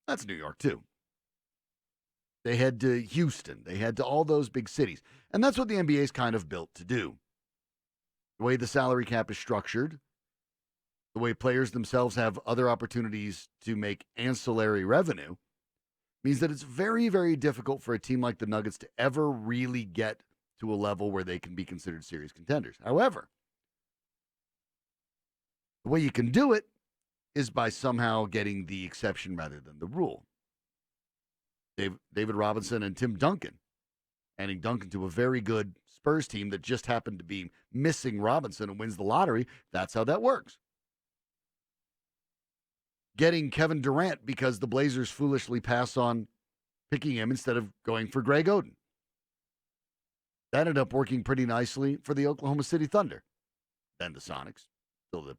That's New York, too. They head to Houston. They head to all those big cities. And that's what the NBA is kind of built to do. The way the salary cap is structured, the way players themselves have other opportunities to make ancillary revenue, means that it's very, very difficult for a team like the Nuggets to ever really get to a level where they can be considered serious contenders. However, the way you can do it is by somehow getting the exception rather than the rule. David Robinson and Tim Duncan, adding Duncan to a very good Spurs team that just happened to be missing Robinson and wins the lottery. That's how that works. Getting Kevin Durant because the Blazers foolishly pass on picking him instead of going for Greg Oden. That ended up working pretty nicely for the Oklahoma City Thunder. Then the Sonics. Still the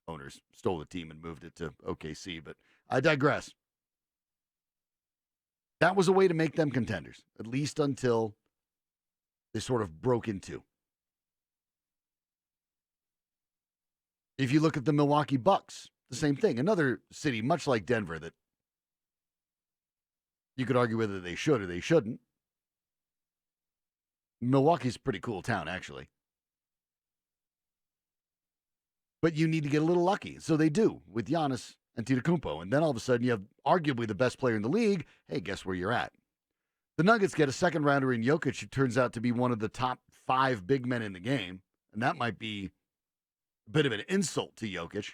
owners stole the team and moved it to OKC, but I digress. That was a way to make them contenders, at least until they sort of broke into. If you look at the Milwaukee Bucks, the same thing. Another city, much like Denver, that you could argue whether they should or they shouldn't. Milwaukee's a pretty cool town, actually. But you need to get a little lucky. So they do with Giannis Antetokounmpo. And then all of a sudden you have arguably the best player in the league. Hey, guess where you're at? The Nuggets get a second rounder in Jokic who turns out to be one of the top 5 big men in the game. And that might be a bit of an insult to Jokic.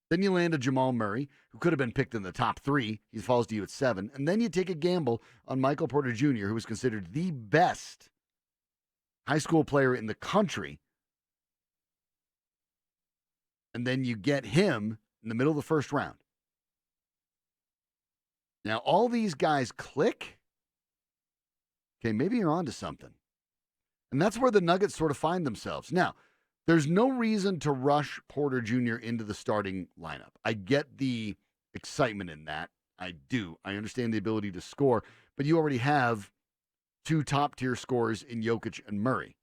Then you land a Jamal Murray, who could have been picked in the top 3. He falls to you at 7. And then you take a gamble on Michael Porter Jr., who is considered the best high school player in the country. And then you get him in the middle of the first round. Now, all these guys click. Okay, maybe you're onto something. And that's where the Nuggets sort of find themselves. Now, there's no reason to rush Porter Jr. into the starting lineup. I get the excitement in that. I do. I understand the ability to score. But you already have 2 top-tier scorers in Jokic and Murray.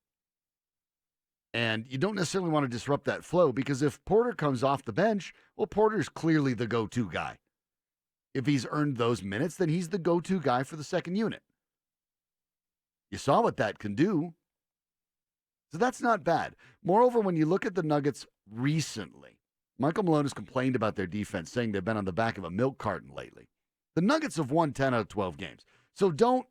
And you don't necessarily want to disrupt that flow because if Porter comes off the bench, well, Porter's clearly the go-to guy. If he's earned those minutes, then he's the go-to guy for the second unit. You saw what that can do. So that's not bad. Moreover, when you look at the Nuggets recently, Michael Malone has complained about their defense, saying they've been on the back of a milk carton lately. The Nuggets have won 10 out of 12 games. So don't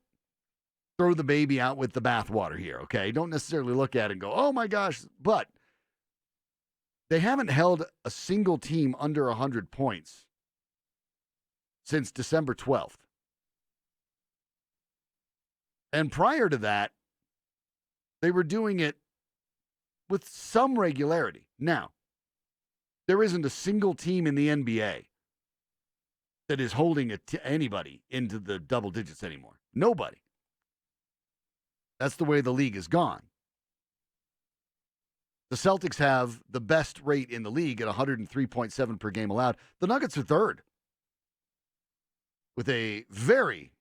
throw the baby out with the bathwater here, okay? Don't necessarily look at it and go, oh my gosh. But They haven't held a single team under 100 points since December 12th. And prior to that, they were doing it with some regularity. Now, there isn't a single team in the NBA that is holding anybody into the double digits anymore. Nobody. That's the way the league has gone. The Celtics have the best rate in the league at 103.7 per game allowed. The Nuggets are third with a very,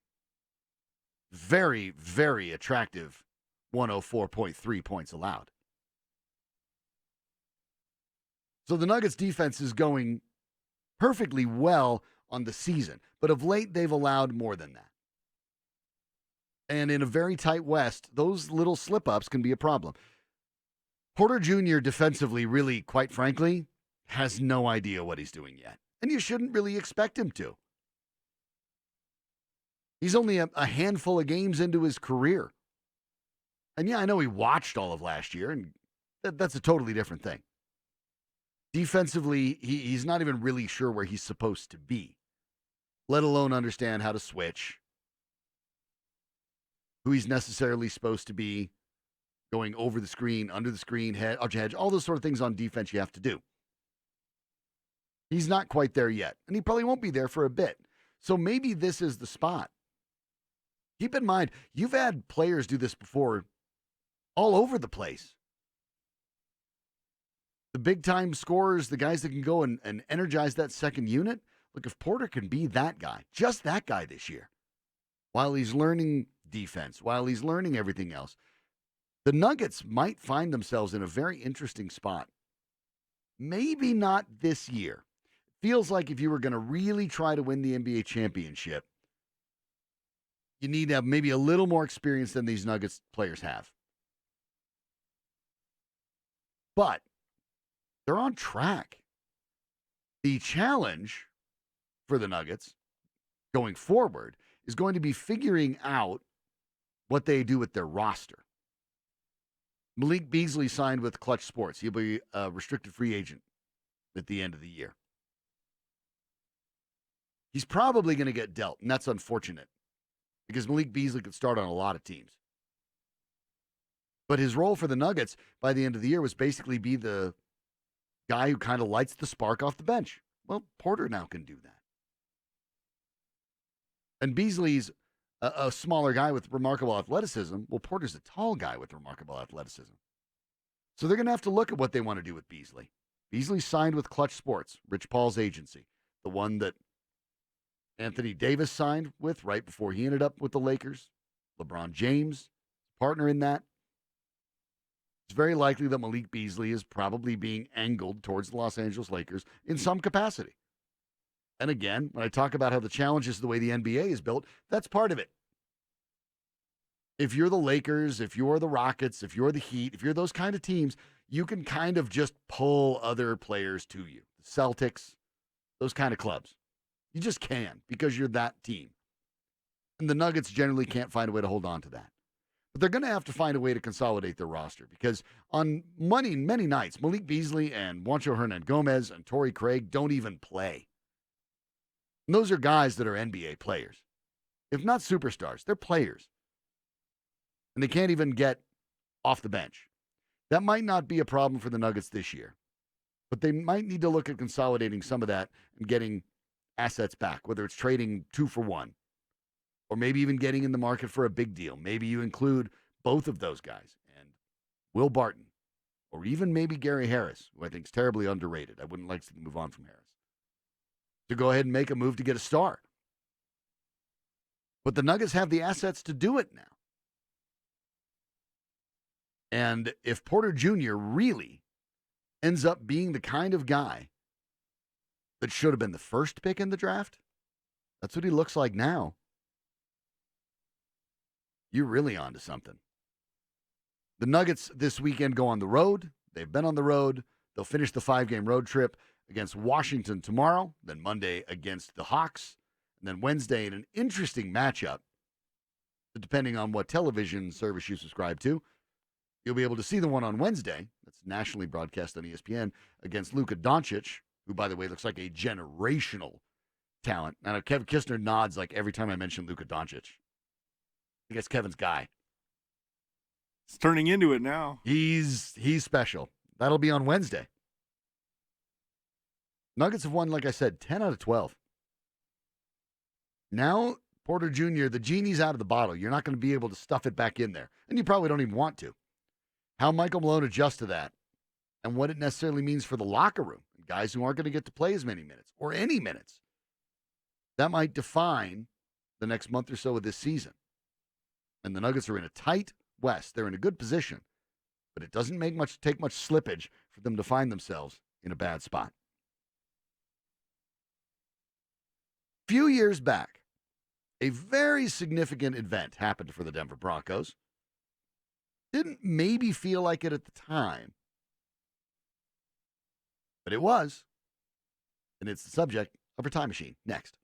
very, very attractive 104.3 points allowed. So the Nuggets defense is going perfectly well on the season, but of late they've allowed more than that. And in a very tight West, those little slip-ups can be a problem. Porter Jr. defensively, really, quite frankly, has no idea what he's doing yet. And you shouldn't really expect him to. He's only a handful of games into his career. And yeah, I know he watched all of last year, and that's a totally different thing. Defensively, he's not even really sure where he's supposed to be, let alone understand how to switch, who he's necessarily supposed to be, going over the screen, under the screen, hedge, all those sort of things on defense you have to do. He's not quite there yet, and he probably won't be there for a bit. So maybe this is the spot. Keep in mind, you've had players do this before all over the place. The big-time scorers, the guys that can go and energize that second unit. Look, if Porter can be that guy, just that guy this year, while he's learning defense, while he's learning everything else, the Nuggets might find themselves in a very interesting spot. Maybe not this year. Feels like if you were going to really try to win the NBA championship, you need to have maybe a little more experience than these Nuggets players have. But they're on track. The challenge for the Nuggets going forward is going to be figuring out what they do with their roster. Malik Beasley signed with Clutch Sports. He'll be a restricted free agent at the end of the year. He's probably going to get dealt, and that's unfortunate because Malik Beasley could start on a lot of teams. But his role for the Nuggets by the end of the year was basically be the guy who kind of lights the spark off the bench. Well, Porter now can do that. And Beasley's a smaller guy with remarkable athleticism. Well, Porter's a tall guy with remarkable athleticism. So they're going to have to look at what they want to do with Beasley. Beasley signed with Clutch Sports, Rich Paul's agency, the one that Anthony Davis signed with right before he ended up with the Lakers. LeBron James, partner in that. It's very likely that Malik Beasley is probably being angled towards the Los Angeles Lakers in some capacity. And again, when I talk about how the challenge is the way the NBA is built, that's part of it. If you're the Lakers, if you're the Rockets, if you're the Heat, if you're those kind of teams, you can kind of just pull other players to you. The Celtics, those kind of clubs. You just can because you're that team. And the Nuggets generally can't find a way to hold on to that. But they're going to have to find a way to consolidate their roster because on many nights, Malik Beasley and Juancho Hernan-Gomez and Torrey Craig don't even play. And those are guys that are NBA players. If not superstars, they're players. And they can't even get off the bench. That might not be a problem for the Nuggets this year. But they might need to look at consolidating some of that and getting assets back, whether it's trading 2 for 1 or maybe even getting in the market for a big deal. Maybe you include both of those guys and Will Barton or even maybe Gary Harris, who I think is terribly underrated. I wouldn't like to move on from Harris. To go ahead and make a move to get a star. But the Nuggets have the assets to do it now. And if Porter Jr. really ends up being the kind of guy that should have been the first pick in the draft, that's what he looks like now. You're really onto something. The Nuggets this weekend go on the road. They've been on the road. They'll finish the 5-game road trip against Washington tomorrow, then Monday against the Hawks, and then Wednesday in an interesting matchup. Depending on what television service you subscribe to, you'll be able to see the one on Wednesday. that's nationally broadcast on ESPN, against Luka Doncic, who, by the way, looks like a generational talent. Now, Kevin Kistner nods like every time I mention Luka Doncic. I guess Kevin's guy. It's turning into it now. He's special. That'll be on Wednesday. Nuggets have won, like I said, 10 out of 12. Now, Porter Jr., the genie's out of the bottle. You're not going to be able to stuff it back in there. And you probably don't even want to. How Michael Malone adjusts to that and what it necessarily means for the locker room, guys who aren't going to get to play as many minutes or any minutes, that might define the next month or so of this season. And the Nuggets are in a tight West. They're in a good position, but it doesn't take much slippage for them to find themselves in a bad spot. Few years back, a very significant event happened for the Denver Broncos. Didn't maybe feel like it at the time, but it was. And it's the subject of our time machine. Next.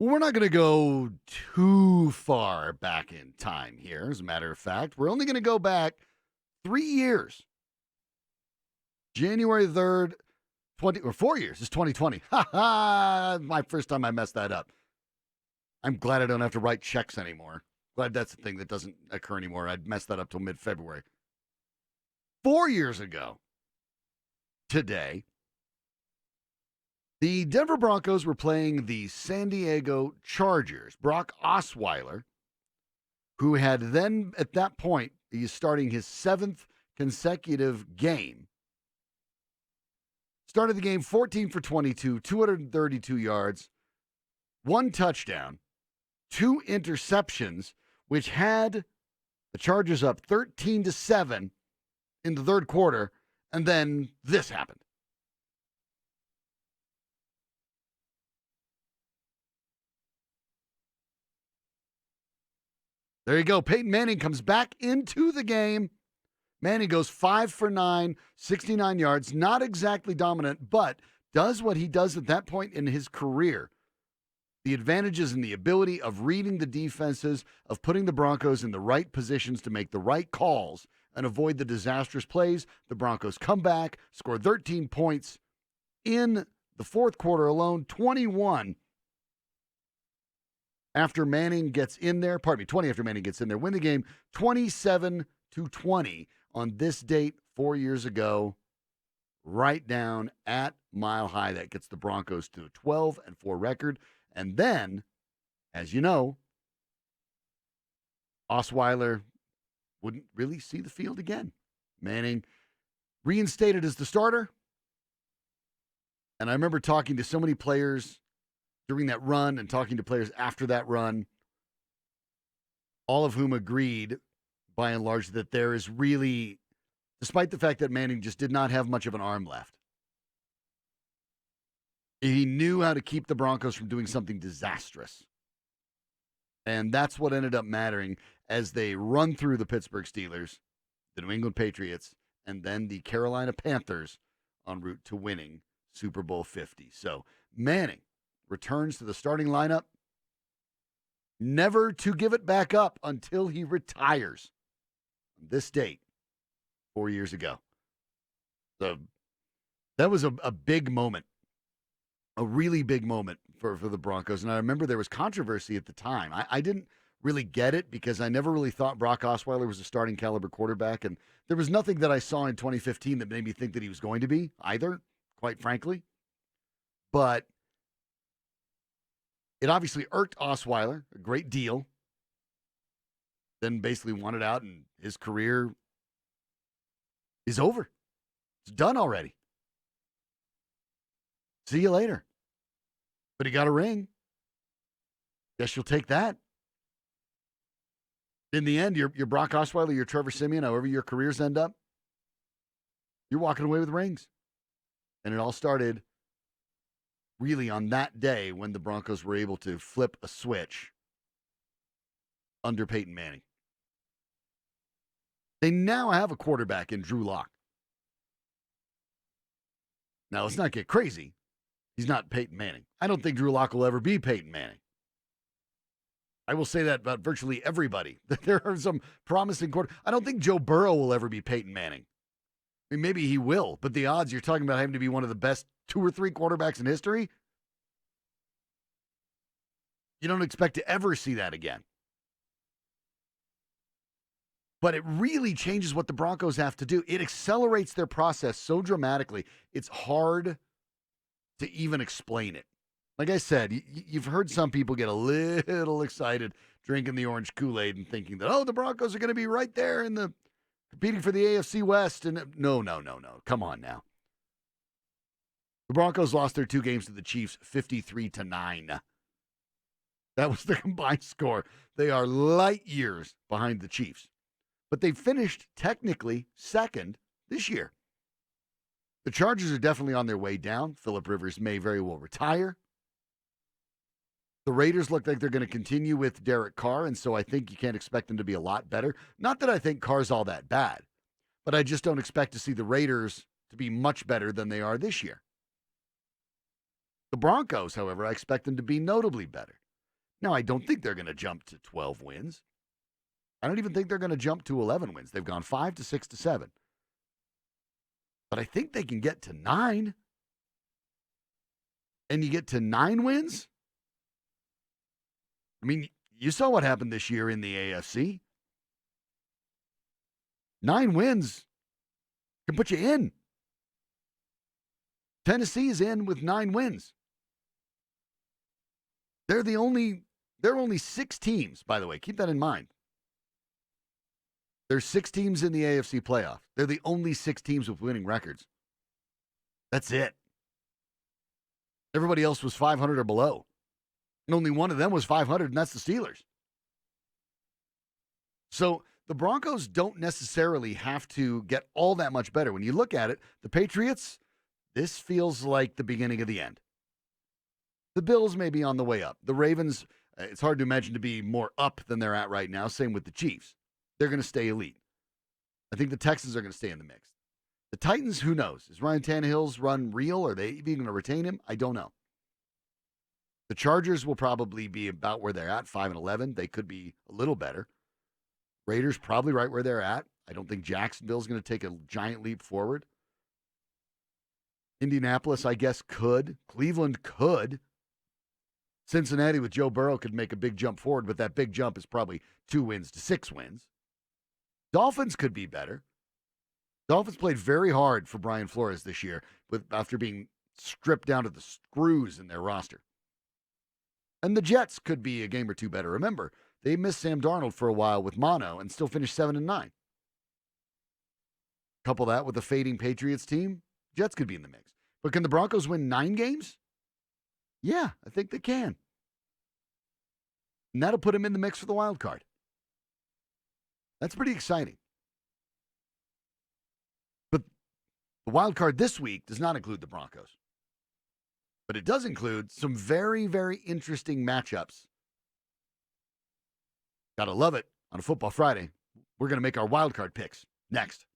Well, we're not going to go too far back in time here, as a matter of fact. We're only going to go back 3 years. January 3rd, 4 years. It's 2020. Ha ha! My first time I messed that up. I'm glad I don't have to write checks anymore. Glad that's the thing that doesn't occur anymore. I'd messed that up till mid-February. 4 years ago, today, the Denver Broncos were playing the San Diego Chargers. Brock Osweiler, who had then, at that point, he's starting his 7th consecutive game, started the game 14 for 22, 232 yards, 1 touchdown, 2 interceptions, which had the Chargers up 13-7 in the third quarter, and then this happened. There you go. Peyton Manning comes back into the game. Manning goes 5 for 9, 69 yards. Not exactly dominant, but does what he does at that point in his career. The advantages and the ability of reading the defenses, of putting the Broncos in the right positions to make the right calls and avoid the disastrous plays. The Broncos come back, score 13 points in the fourth quarter alone, 21 after Manning gets in there. 20 after Manning gets in there. Win the game 27-20 on this date 4 years ago. Right down at Mile High. That gets the Broncos to a 12-4 record. And then, as you know, Osweiler wouldn't really see the field again. Manning reinstated as the starter. And I remember talking to so many players during that run and talking to players after that run, all of whom agreed, by and large, that there is really, despite the fact that Manning just did not have much of an arm left, he knew how to keep the Broncos from doing something disastrous. And that's what ended up mattering as they run through the Pittsburgh Steelers, the New England Patriots, and then the Carolina Panthers en route to winning Super Bowl 50. So Manning returns to the starting lineup, never to give it back up until he retires on this date 4 years ago. So that was a big moment, a really big moment for the Broncos. And I remember there was controversy at the time. I didn't really get it because I never really thought Brock Osweiler was a starting caliber quarterback. And there was nothing that I saw in 2015 that made me think that he was going to be either, quite frankly. But it obviously irked Osweiler a great deal. Then basically wanted out, and his career is over. It's done already. See you later. But he got a ring. Guess you'll take that. In the end, you're Brock Osweiler, you're Trevor Siemian, however your careers end up, you're walking away with rings. And it all started really on that day when the Broncos were able to flip a switch under Peyton Manning. They now have a quarterback in Drew Lock. Now, let's not get crazy. He's not Peyton Manning. I don't think Drew Lock will ever be Peyton Manning. I will say that about virtually everybody. There are some promising quarterbacks. I don't think Joe Burrow will ever be Peyton Manning. I mean, maybe he will, but the odds you're talking about having to be one of the best 2 or 3 quarterbacks in history, you don't expect to ever see that again. But it really changes what the Broncos have to do. It accelerates their process so dramatically, it's hard to even explain it. Like I said, you've heard some people get a little excited drinking the orange Kool-Aid and thinking that, oh, the Broncos are going to be right there in the competing for the AFC West. And no. Come on now. The Broncos lost their 2 games to the Chiefs 53-9. That was the combined score. They are light years behind the Chiefs. But they finished technically second this year. The Chargers are definitely on their way down. Phillip Rivers may very well retire. The Raiders look like they're going to continue with Derek Carr, and so I think you can't expect them to be a lot better. Not that I think Carr's all that bad, but I just don't expect to see the Raiders to be much better than they are this year. The Broncos, however, I expect them to be notably better. Now, I don't think they're going to jump to 12 wins. I don't even think they're going to jump to 11 wins. They've gone 5 to 6 to 7. But I think they can get to 9. And you get to 9 wins? I mean, you saw what happened this year in the AFC. 9 wins can put you in. Tennessee is in with 9 wins. There are only 6 teams, by the way. Keep that in mind. There's 6 teams in the AFC playoff. They're the only 6 teams with winning records. That's it. Everybody else was 500 or below. And only one of them was 500, and that's the Steelers. So the Broncos don't necessarily have to get all that much better. When you look at it, the Patriots, this feels like the beginning of the end. The Bills may be on the way up. The Ravens, it's hard to imagine to be more up than they're at right now. Same with the Chiefs. They're going to stay elite. I think the Texans are going to stay in the mix. The Titans, who knows? Is Ryan Tannehill's run real? Are they even going to retain him? I don't know. The Chargers will probably be about where they're at, 5-11. They could be a little better. Raiders probably right where they're at. I don't think Jacksonville's going to take a giant leap forward. Indianapolis, I guess, could. Cleveland could. Cincinnati with Joe Burrow could make a big jump forward, but that big jump is probably 2 wins to 6 wins. Dolphins could be better. Dolphins played very hard for Brian Flores this year after being stripped down to the screws in their roster. And the Jets could be a game or 2 better. Remember, they missed Sam Darnold for a while with mono and still finished 7-9. Couple that with the fading Patriots team, Jets could be in the mix. But can the Broncos win 9 games? Yeah, I think they can. And that'll put them in the mix for the wild card. That's pretty exciting. But the wild card this week does not include the Broncos. But it does include some very, very interesting matchups. Gotta love it on a Football Friday. We're going to make our wild card picks next.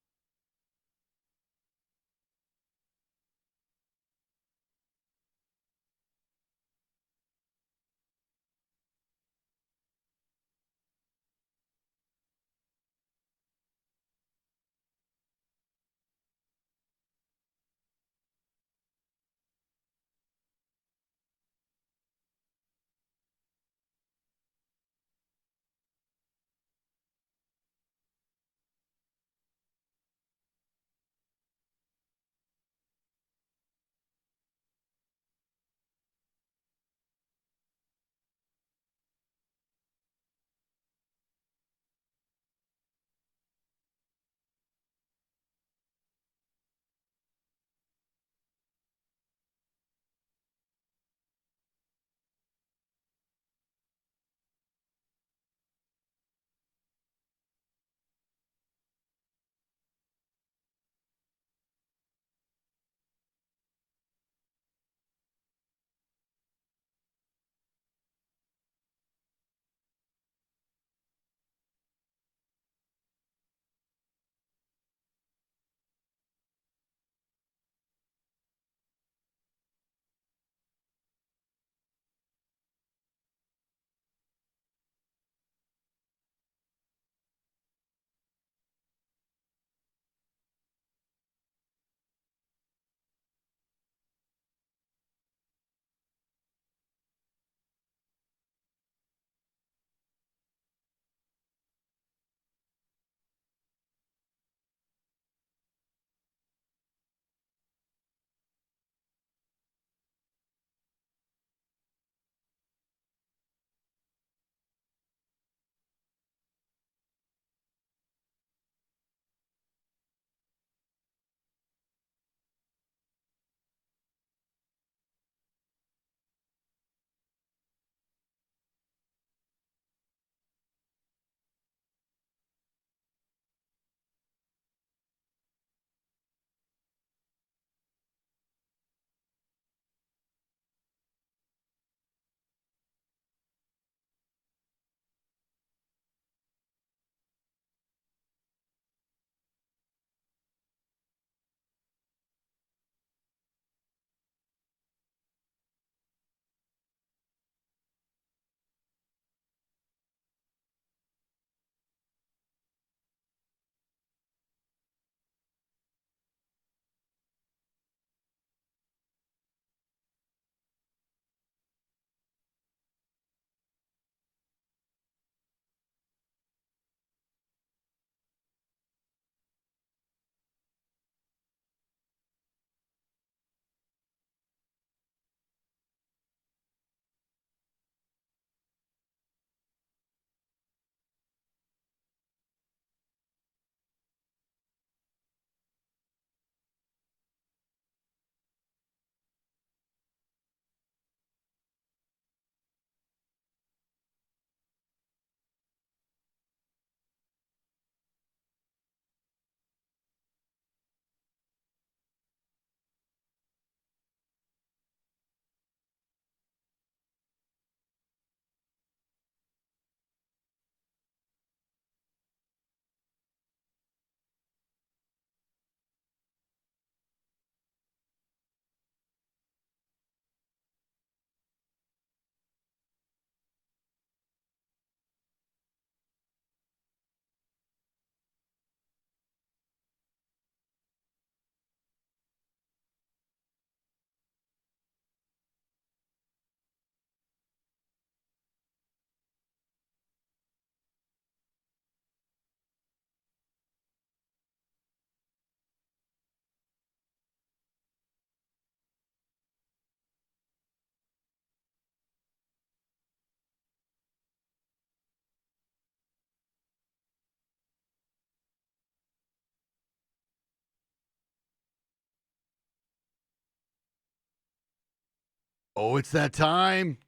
Oh, it's that time.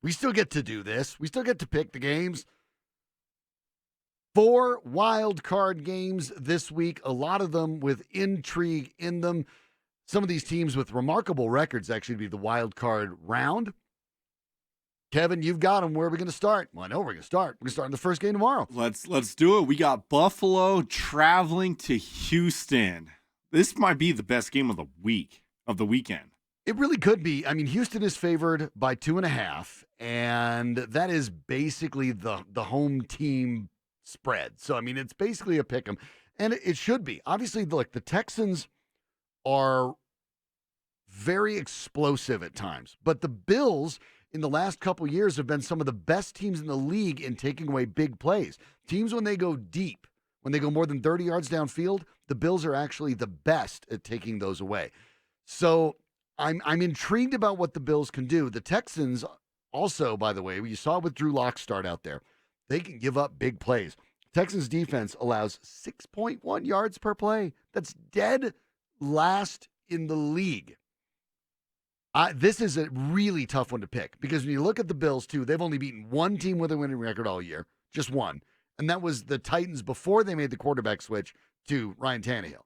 We still get to do this. We still get to pick the games. 4 wild card games this week, a lot of them with intrigue in them. Some of these teams with remarkable records actually be the wild card round. Kevin, you've got them. Where are we going to start? Well, I know where we're going to start. We're going to start in the first game tomorrow. Let's do it. We got Buffalo traveling to Houston. This might be the best game of the weekend. It really could be. I mean, Houston is favored by 2.5, and that is basically the home team spread. So, I mean, it's basically a pick 'em, and it should be. Obviously, look, the Texans are very explosive at times, but the Bills in the last couple years have been some of the best teams in the league in taking away big plays. Teams, when they go deep, when they go more than 30 yards downfield, the Bills are actually the best at taking those away. So I'm intrigued about what the Bills can do. The Texans also, by the way, you saw with Drew Lock start out there, they can give up big plays. Texans defense allows 6.1 yards per play. That's dead last in the league. This is a really tough one to pick because when you look at the Bills, too, they've only beaten one team with a winning record all year, just one. And that was the Titans before they made the quarterback switch to Ryan Tannehill.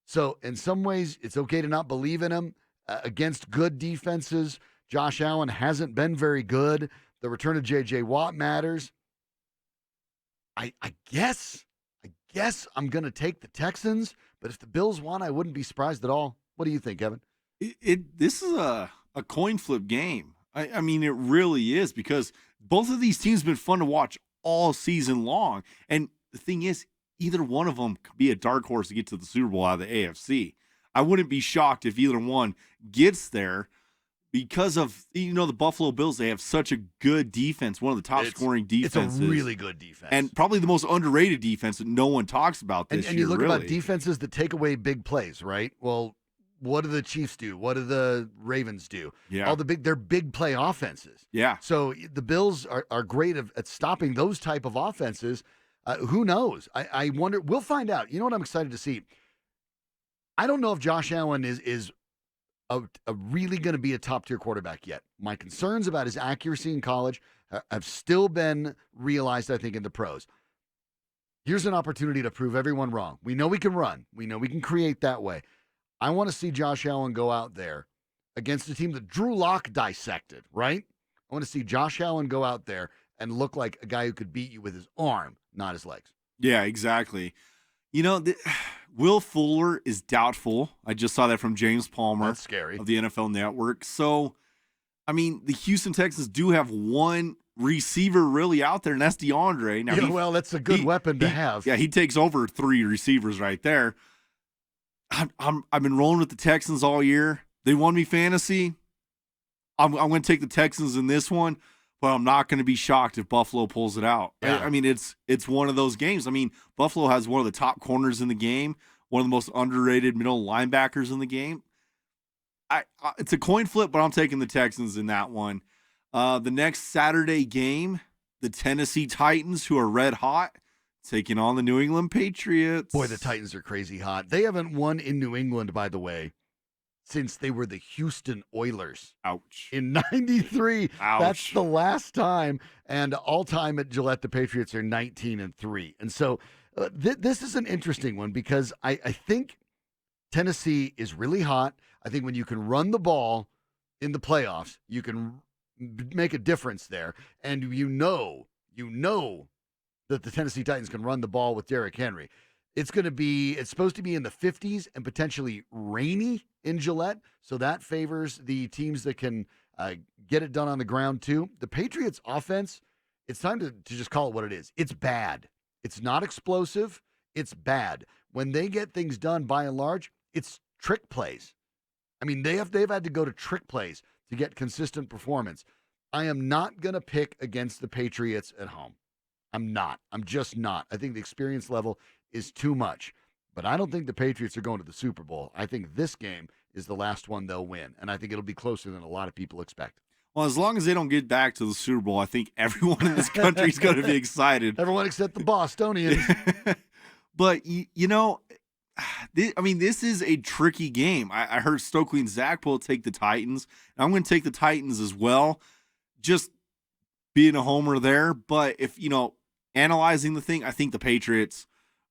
So in some ways, it's okay to not believe in him against good defenses. Josh Allen hasn't been very good. The return of J.J. Watt matters. I guess I'm going to take the Texans, but if the Bills won, I wouldn't be surprised at all. What do you think, Kevin? This is a coin flip game. I mean, it really is because both of these teams have been fun to watch all season long. And the thing is, either one of them could be a dark horse to get to the Super Bowl out of the AFC. I wouldn't be shocked if either one gets there because of, the Buffalo Bills. They have such a good defense, one of the top scoring defenses. It's a really good defense. And probably the most underrated defense that no one talks about this year. And you look really. About defenses that take away big plays, right? Well, what do the Chiefs do? What do the Ravens do? Yeah. They're big play offenses. Yeah. So the Bills are great at stopping those type of offenses. Who knows? I wonder. We'll find out. You know what I'm excited to see? I don't know if Josh Allen is a really going to be a top-tier quarterback yet. My concerns about his accuracy in college have still been realized, I think, in the pros. Here's an opportunity to prove everyone wrong. We know we can run. We know we can create that way. I want to see Josh Allen go out there against a team that Drew Lock dissected, right? I want to see Josh Allen go out there and look like a guy who could beat you with his arm, not his legs. Yeah, exactly. Will Fuller is doubtful. I just saw that from James Palmer. That's scary. Of the NFL Network. So, I mean, the Houston Texans do have one receiver really out there, and that's DeAndre. Now, that's a good weapon to have. Yeah, he takes over 3 receivers right there. I've been rolling with the Texans all year. They won me fantasy. I'm going to take the Texans in this one, but I'm not going to be shocked if Buffalo pulls it out. Yeah. I mean, it's one of those games. I mean, Buffalo has one of the top corners in the game, one of the most underrated middle linebackers in the game. It's a coin flip, but I'm taking the Texans in that one. The next Saturday game, the Tennessee Titans, who are red hot, taking on the New England Patriots. Boy, the Titans are crazy hot. They haven't won in New England, by the way, since they were the Houston Oilers. Ouch. In 93. Ouch. That's the last time. And all time at Gillette, the Patriots are 19-3. And so this is an interesting one because I think Tennessee is really hot. I think when you can run the ball in the playoffs, you can make a difference there. And you know that the Tennessee Titans can run the ball with Derrick Henry. It's supposed to be in the 50s and potentially rainy in Gillette. So that favors the teams that can get it done on the ground too. The Patriots offense, it's time to just call it what it is. It's bad. It's not explosive. It's bad. When they get things done by and large, it's trick plays. I mean, they've had to go to trick plays to get consistent performance. I am not going to pick against the Patriots at home. I'm not. I'm just not. I think the experience level is too much. But I don't think the Patriots are going to the Super Bowl. I think this game is the last one they'll win. And I think it'll be closer than a lot of people expect. Well, as long as they don't get back to the Super Bowl, I think everyone in this country is going to be excited. Everyone except the Bostonians. But, this is a tricky game. I heard Stokley and Zach will take the Titans. And I'm going to take the Titans as well, just being a homer there. But if, analyzing the thing, I think the Patriots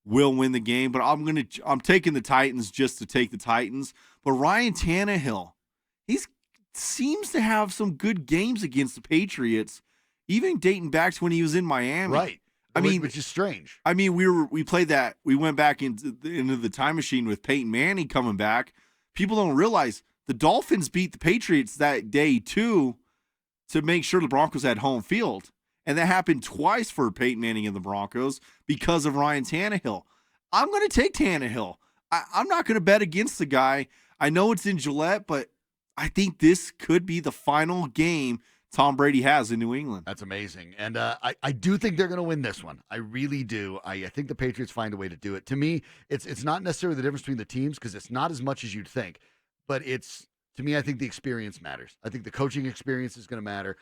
will win the game. But I'm taking the Titans just to take the Titans. But Ryan Tannehill, he seems to have some good games against the Patriots, even dating back to when he was in Miami. Right. Which is strange. We played that. We went back into the time machine with Peyton Manning coming back. People don't realize the Dolphins beat the Patriots that day too, to make sure the Broncos had home field, and that happened twice for Peyton Manning and the Broncos because of Ryan Tannehill. I'm going to take Tannehill. I'm not going to bet against the guy. I know it's in Gillette, but I think this could be the final game Tom Brady has in New England. That's amazing. And I do think they're going to win this one. I really do. I think the Patriots find a way to do it. To me, it's not necessarily the difference between the teams because it's not as much as you'd think. But to me, I think the experience matters. I think the coaching experience is going to matter.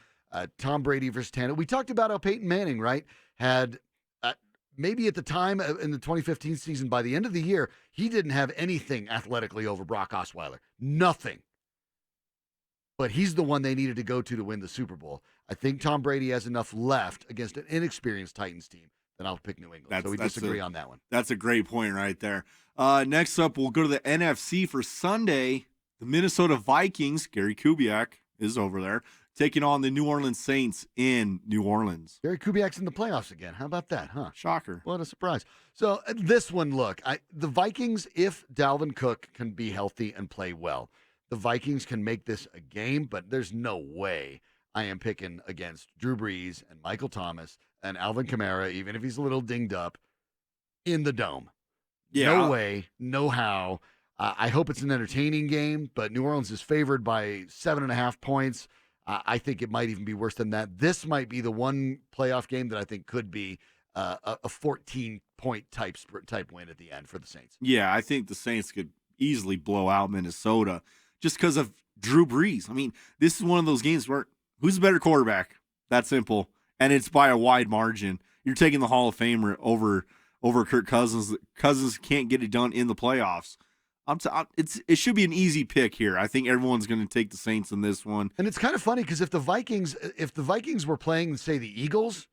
Tom Brady versus Tannehill. We talked about how Peyton Manning, right, had maybe at the time in the 2015 season, by the end of the year, he didn't have anything athletically over Brock Osweiler. Nothing. But he's the one they needed to go to win the Super Bowl. I think Tom Brady has enough left against an inexperienced Titans team that I'll pick New England. So we disagree on that one. That's a great point right there. Next up, we'll go to the NFC for Sunday. The Minnesota Vikings, Gary Kubiak is over there, taking on the New Orleans Saints in New Orleans. Gary Kubiak's in the playoffs again. How about that, huh? Shocker. What a surprise. So this one, look, the Vikings, if Dalvin Cook can be healthy and play well, the Vikings can make this a game, but there's no way I am picking against Drew Brees and Michael Thomas and Alvin Kamara, even if he's a little dinged up, in the Dome. Yeah. No way, no how. I hope it's an entertaining game, but New Orleans is favored by 7.5 points. I think it might even be worse than that. This might be the one playoff game that I think could be a 14-point type win at the end for the Saints. Yeah, I think the Saints could easily blow out Minnesota just because of Drew Brees. This is one of those games where who's a better quarterback? That simple. And it's by a wide margin. You're taking the Hall of Famer over Kirk Cousins. Cousins can't get it done in the playoffs. It should be an easy pick here. I think everyone's going to take the Saints in this one. And it's kind of funny because if the Vikings were playing, say, the Eagles,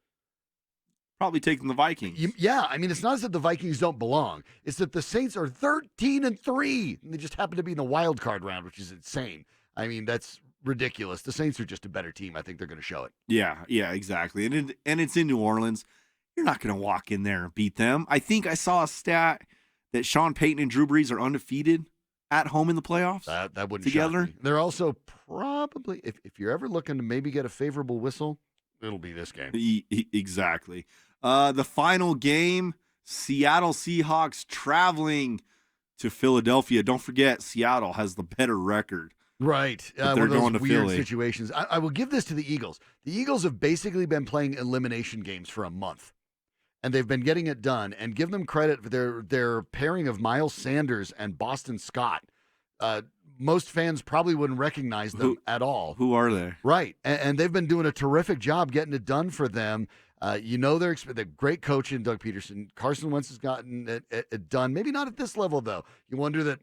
probably taking the Vikings. It's not as if the Vikings don't belong. It's that the Saints are 13-3, and they just happen to be in the wild card round, which is insane. That's ridiculous. The Saints are just a better team. I think they're going to show it. Yeah, exactly. And it's in New Orleans. You're not going to walk in there and beat them. I think I saw a stat that Sean Payton and Drew Brees are undefeated at home in the playoffs. That wouldn't together. Shock me. They're also probably, if you're ever looking to maybe get a favorable whistle, it'll be this game. Exactly. The final game, Seattle Seahawks traveling to Philadelphia. Don't forget, Seattle has the better record. Right. They're going to weird Philly. Situations. I will give this to the Eagles. The Eagles have basically been playing elimination games for a month, and they've been getting it done. And give them credit for their pairing of Miles Sanders and Boston Scott. Most fans probably wouldn't recognize them at all. Who are they? Right. And they've been doing a terrific job getting it done for them. They're great coach in Doug Peterson. Carson Wentz has gotten it done. Maybe not at this level, though. You wonder that,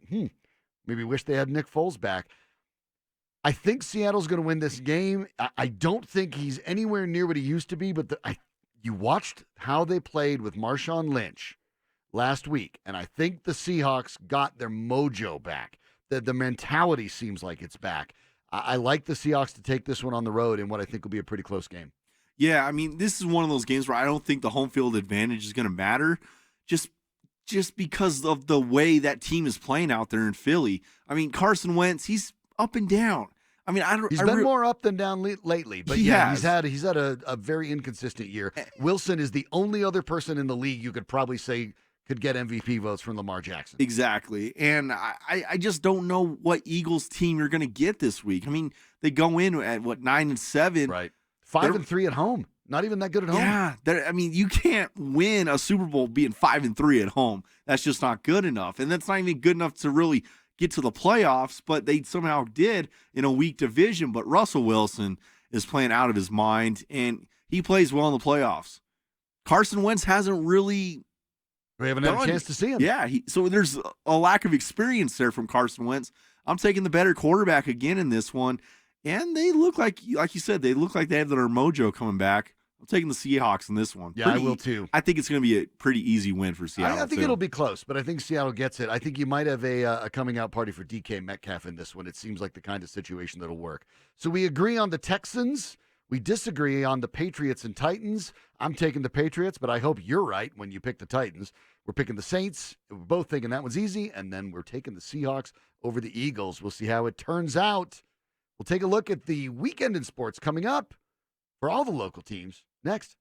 maybe wish they had Nick Foles back. I think Seattle's going to win this game. I don't think he's anywhere near what he used to be, but you watched how they played with Marshawn Lynch last week, and I think the Seahawks got their mojo back. The mentality seems like it's back. I like the Seahawks to take this one on the road in what I think will be a pretty close game. Yeah, this is one of those games where I don't think the home field advantage is going to matter just because of the way that team is playing out there in Philly. Carson Wentz, he's up and down. He's been more up than down lately, but he's had a very inconsistent year. Wilson is the only other person in the league you could probably say could get MVP votes from Lamar Jackson. Exactly. And I just don't know what Eagles team you're going to get this week. They go in at 9-7. Right. 5-3 at home. Not even that good at home. Yeah. You can't win a Super Bowl being 5-3 at home. That's just not good enough. And that's not even good enough to really get to the playoffs, but they somehow did in a weak division. But Russell Wilson is playing out of his mind, and he plays well in the playoffs. Carson Wentz hasn't really We haven't had a chance to see him. Yeah, so there's a lack of experience there from Carson Wentz. I'm taking the better quarterback again in this one, and they look like you said, they look like they have their mojo coming back. I'm taking the Seahawks in this one. Yeah, I will too. I think it's going to be a pretty easy win for Seattle. I think it'll be close, but I think Seattle gets it. I think you might have a coming out party for DK Metcalf in this one. It seems like the kind of situation that'll work. So we agree on the Texans. We disagree on the Patriots and Titans. I'm taking the Patriots, but I hope you're right when you pick the Titans. We're picking the Saints. We're both thinking that one's easy, and then we're taking the Seahawks over the Eagles. We'll see how it turns out. We'll take a look at the weekend in sports coming up for all the local teams next.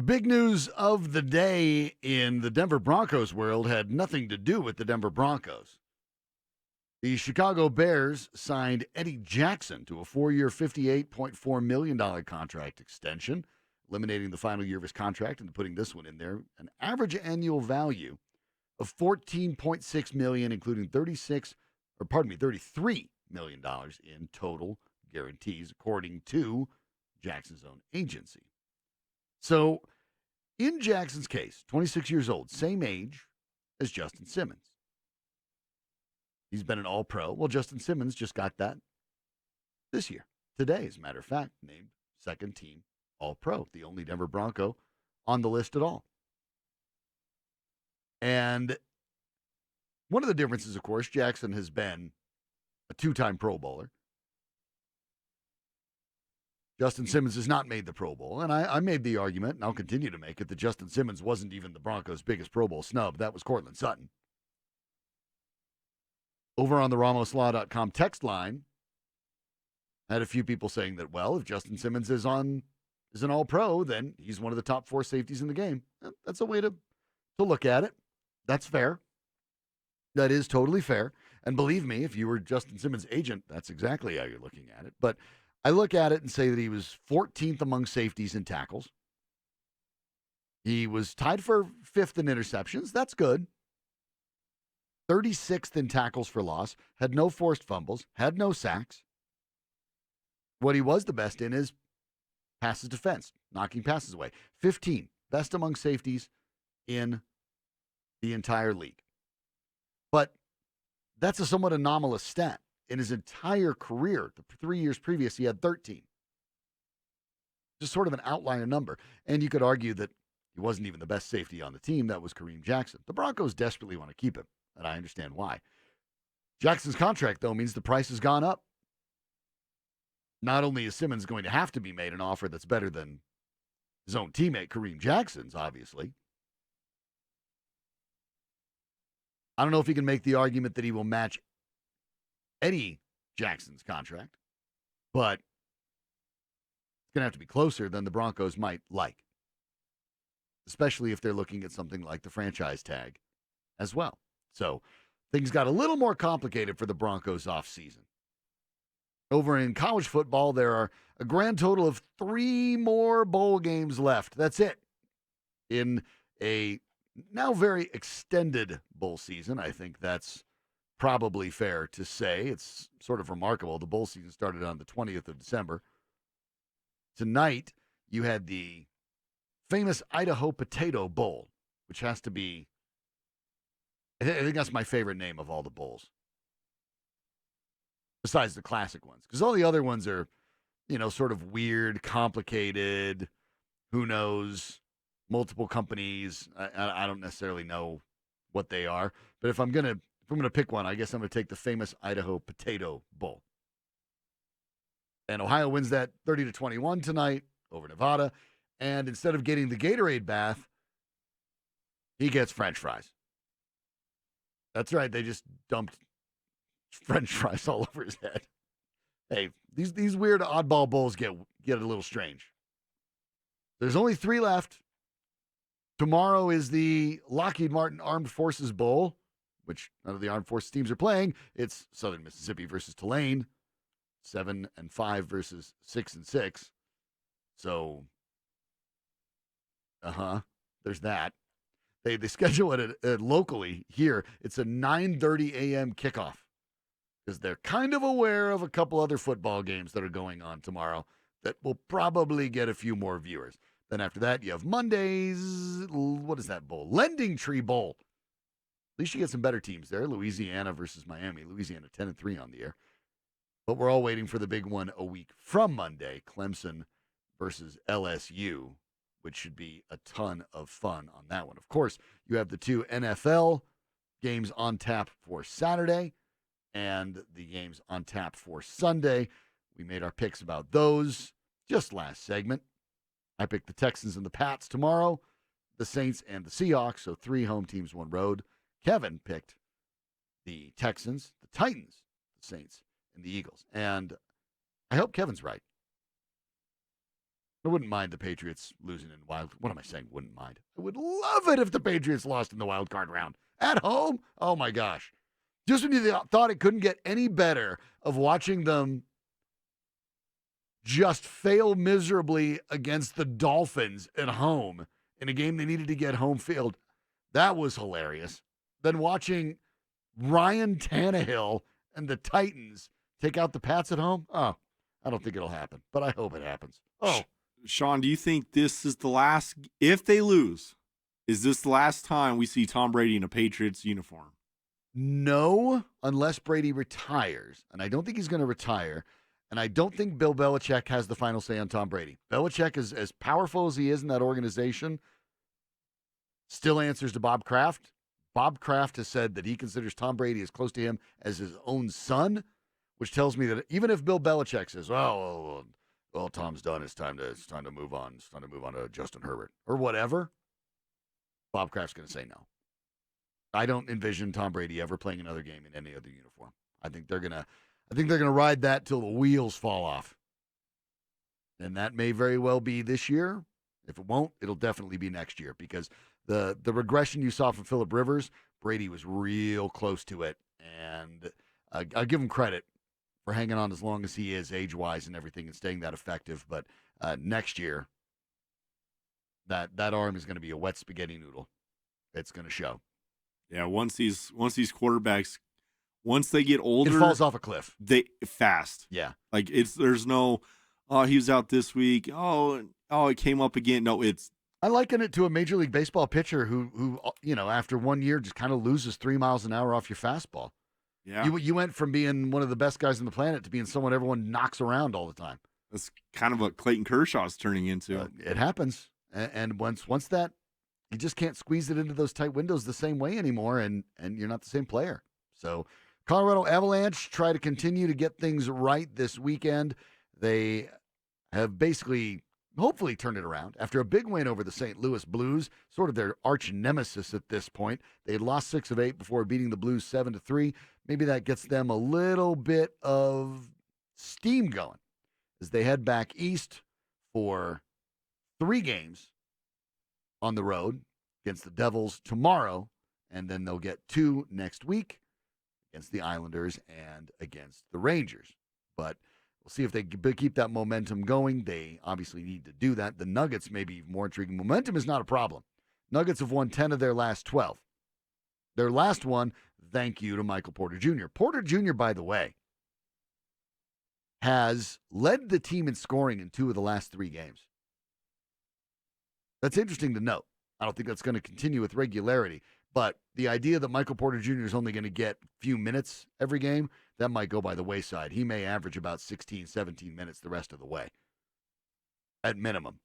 The big news of the day in the Denver Broncos world had nothing to do with the Denver Broncos. The Chicago Bears signed Eddie Jackson to a 4-year, $58.4 million contract extension, eliminating the final year of his contract and putting this one in there. An average annual value of $14.6 million, including $33 million in total guarantees, according to Jackson's own agency. So, in Jackson's case, 26 years old, same age as Justin Simmons. He's been an All-Pro. Well, Justin Simmons just got that this year. Today, as a matter of fact, named second-team All-Pro, the only Denver Bronco on the list at all. And one of the differences, of course, Jackson has been a two-time Pro Bowler. Justin Simmons has not made the Pro Bowl, and I made the argument, and I'll continue to make it, that Justin Simmons wasn't even the Broncos' biggest Pro Bowl snub. That was Cortland Sutton. Over on the RamosLaw.com text line, I had a few people saying that, well, if Justin Simmons is an All-Pro, then he's one of the top 4 safeties in the game. That's a way to look at it. That's fair. That is totally fair. And believe me, if you were Justin Simmons' agent, that's exactly how you're looking at it. But I look at it and say that he was 14th among safeties in tackles. He was tied for 5th in interceptions. That's good. 36th in tackles for loss. Had no forced fumbles. Had no sacks. What he was the best in is passes defense, knocking passes away. 15, best among safeties in the entire league. But that's a somewhat anomalous stat. In his entire career, the 3 years previous, he had 13. Just sort of an outlier number. And you could argue that he wasn't even the best safety on the team. That was Kareem Jackson. The Broncos desperately want to keep him, and I understand why. Jackson's contract, though, means the price has gone up. Not only is Simmons going to have to be made an offer that's better than his own teammate, Kareem Jackson's, obviously. I don't know if he can make the argument that he will match Eddie Jackson's contract, but it's going to have to be closer than the Broncos might like, especially if they're looking at something like the franchise tag as well. So things got a little more complicated for the Broncos offseason. Over in college football, there are a grand total of 3 more bowl games left. That's it. In a now very extended bowl season, I think that's probably fair to say. It's sort of remarkable. The bowl season started on the 20th of December. Tonight, you had the famous Idaho Potato Bowl, which has to be, I think that's my favorite name of all the bowls, besides the classic ones. Because all the other ones are, sort of weird, complicated, who knows, multiple companies. I don't necessarily know what they are. But if I'm going to pick one, I guess I'm going to take the famous Idaho Potato Bowl. And Ohio wins that 30-21 tonight over Nevada. And instead of getting the Gatorade bath, he gets French fries. That's right. They just dumped French fries all over his head. Hey, these weird oddball bowls get a little strange. There's only 3 left. Tomorrow is the Lockheed Martin Armed Forces Bowl, which none of the Armed Forces teams are playing. It's Southern Mississippi versus Tulane, 7-5 versus 6-6. So, there's that. They schedule it locally here. It's a 9:30 a.m. kickoff because they're kind of aware of a couple other football games that are going on tomorrow that will probably get a few more viewers. Then after that, you have Monday's, what is that bowl? Lending Tree Bowl. At least you get some better teams there. Louisiana versus Miami. Louisiana 10-3 on the year. But we're all waiting for the big one a week from Monday. Clemson versus LSU, which should be a ton of fun on that one. Of course, you have the 2 NFL games on tap for Saturday and the games on tap for Sunday. We made our picks about those just last segment. I picked the Texans and the Pats tomorrow, the Saints and the Seahawks, so 3 home teams, 1 road. Kevin picked the Texans, the Titans, the Saints, and the Eagles. And I hope Kevin's right. I wouldn't mind the Patriots losing in wild. What am I saying? Wouldn't mind. I would love it if the Patriots lost in the wild card round at home. Oh my gosh! Just when you thought it couldn't get any better of watching them just fail miserably against the Dolphins at home in a game they needed to get home field, that was hilarious. Then watching Ryan Tannehill and the Titans take out the Pats at home. Oh, I don't think it'll happen, but I hope it happens. Oh. Sean, do you think this is the last, if they lose, is this the last time we see Tom Brady in a Patriots uniform? No, unless Brady retires. And I don't think he's going to retire. And I don't think Bill Belichick has the final say on Tom Brady. Belichick is as powerful as he is in that organization, still answers to Bob Kraft. Bob Kraft has said that he considers Tom Brady as close to him as his own son, which tells me that even if Bill Belichick says, well, Tom's done. It's time to move on. It's time to move on to Justin Herbert or whatever. Bob Kraft's going to say no. I don't envision Tom Brady ever playing another game in any other uniform. I think they're gonna ride that till the wheels fall off. And that may very well be this year. If it won't, it'll definitely be next year because the regression you saw from Phillip Rivers, Brady was real close to it. And I'll give him credit for hanging on as long as he is age-wise and everything and staying that effective. But next year, that arm is going to be a wet spaghetti noodle. It's going to show. Yeah, once these quarterbacks, once they get older, it falls off a cliff. They fast. Yeah, like there's no, he was out this week. Oh, it came up again. No, I liken it to a Major League Baseball pitcher who after 1 year just kind of loses 3 miles an hour off your fastball. Yeah, you went from being one of the best guys on the planet to being someone everyone knocks around all the time. That's kind of what Clayton Kershaw's turning into. It happens, and once that. You just can't squeeze it into those tight windows the same way anymore, and you're not the same player. So Colorado Avalanche try to continue to get things right this weekend. They have basically, hopefully, turned it around. After a big win over the St. Louis Blues, sort of their arch nemesis at this point. They had lost 6 of 8 before beating the Blues 7-3. Maybe that gets them a little bit of steam going as they head back east for 3 games on the road against the Devils tomorrow, and then they'll get 2 next week against the Islanders and against the Rangers. But we'll see if they keep that momentum going. They obviously need to do that. The Nuggets may be even more intriguing. Momentum is not a problem. Nuggets have won 10 of their last 12. Their last one, thank you to Michael Porter Jr. Porter Jr., by the way, has led the team in scoring in 2 of the last 3 games. That's interesting to note. I don't think that's going to continue with regularity, but the idea that Michael Porter Jr. is only going to get a few minutes every game, that might go by the wayside. He may average about 16, 17 minutes the rest of the way, at minimum.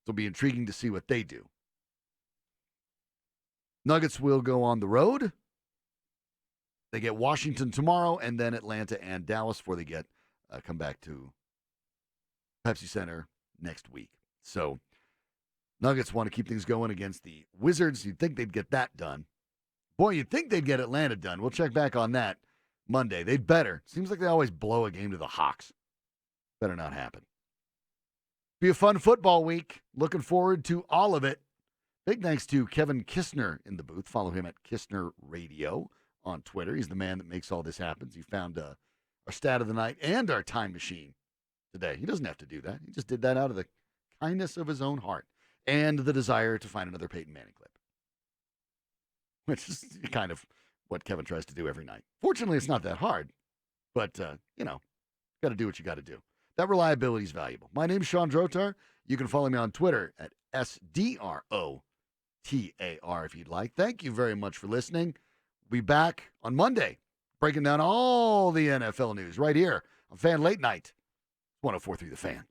It'll be intriguing to see what they do. Nuggets will go on the road. They get Washington tomorrow, and then Atlanta and Dallas before they get come back to Pepsi Center next week. So Nuggets want to keep things going against the Wizards. You'd think they'd get that done. Boy, you'd think they'd get Atlanta done. We'll check back on that Monday. They'd better. Seems like they always blow a game to the Hawks. Better not happen. Be a fun football week. Looking forward to all of it. Big thanks to Kevin Kistner in the booth. Follow him at Kistner Radio on Twitter. He's the man that makes all this happen. He found our stat of the night and our time machine today. He doesn't have to do that. He just did that out of the kindness of his own heart and the desire to find another Peyton Manning clip, which is kind of what Kevin tries to do every night. Fortunately, it's not that hard, but, got to do what you got to do. That reliability is valuable. My name's Sean Drotar. You can follow me on Twitter at SDROTAR if you'd like. Thank you very much for listening. We'll be back on Monday, breaking down all the NFL news right here on Fan Late Night, 104.3 The Fan.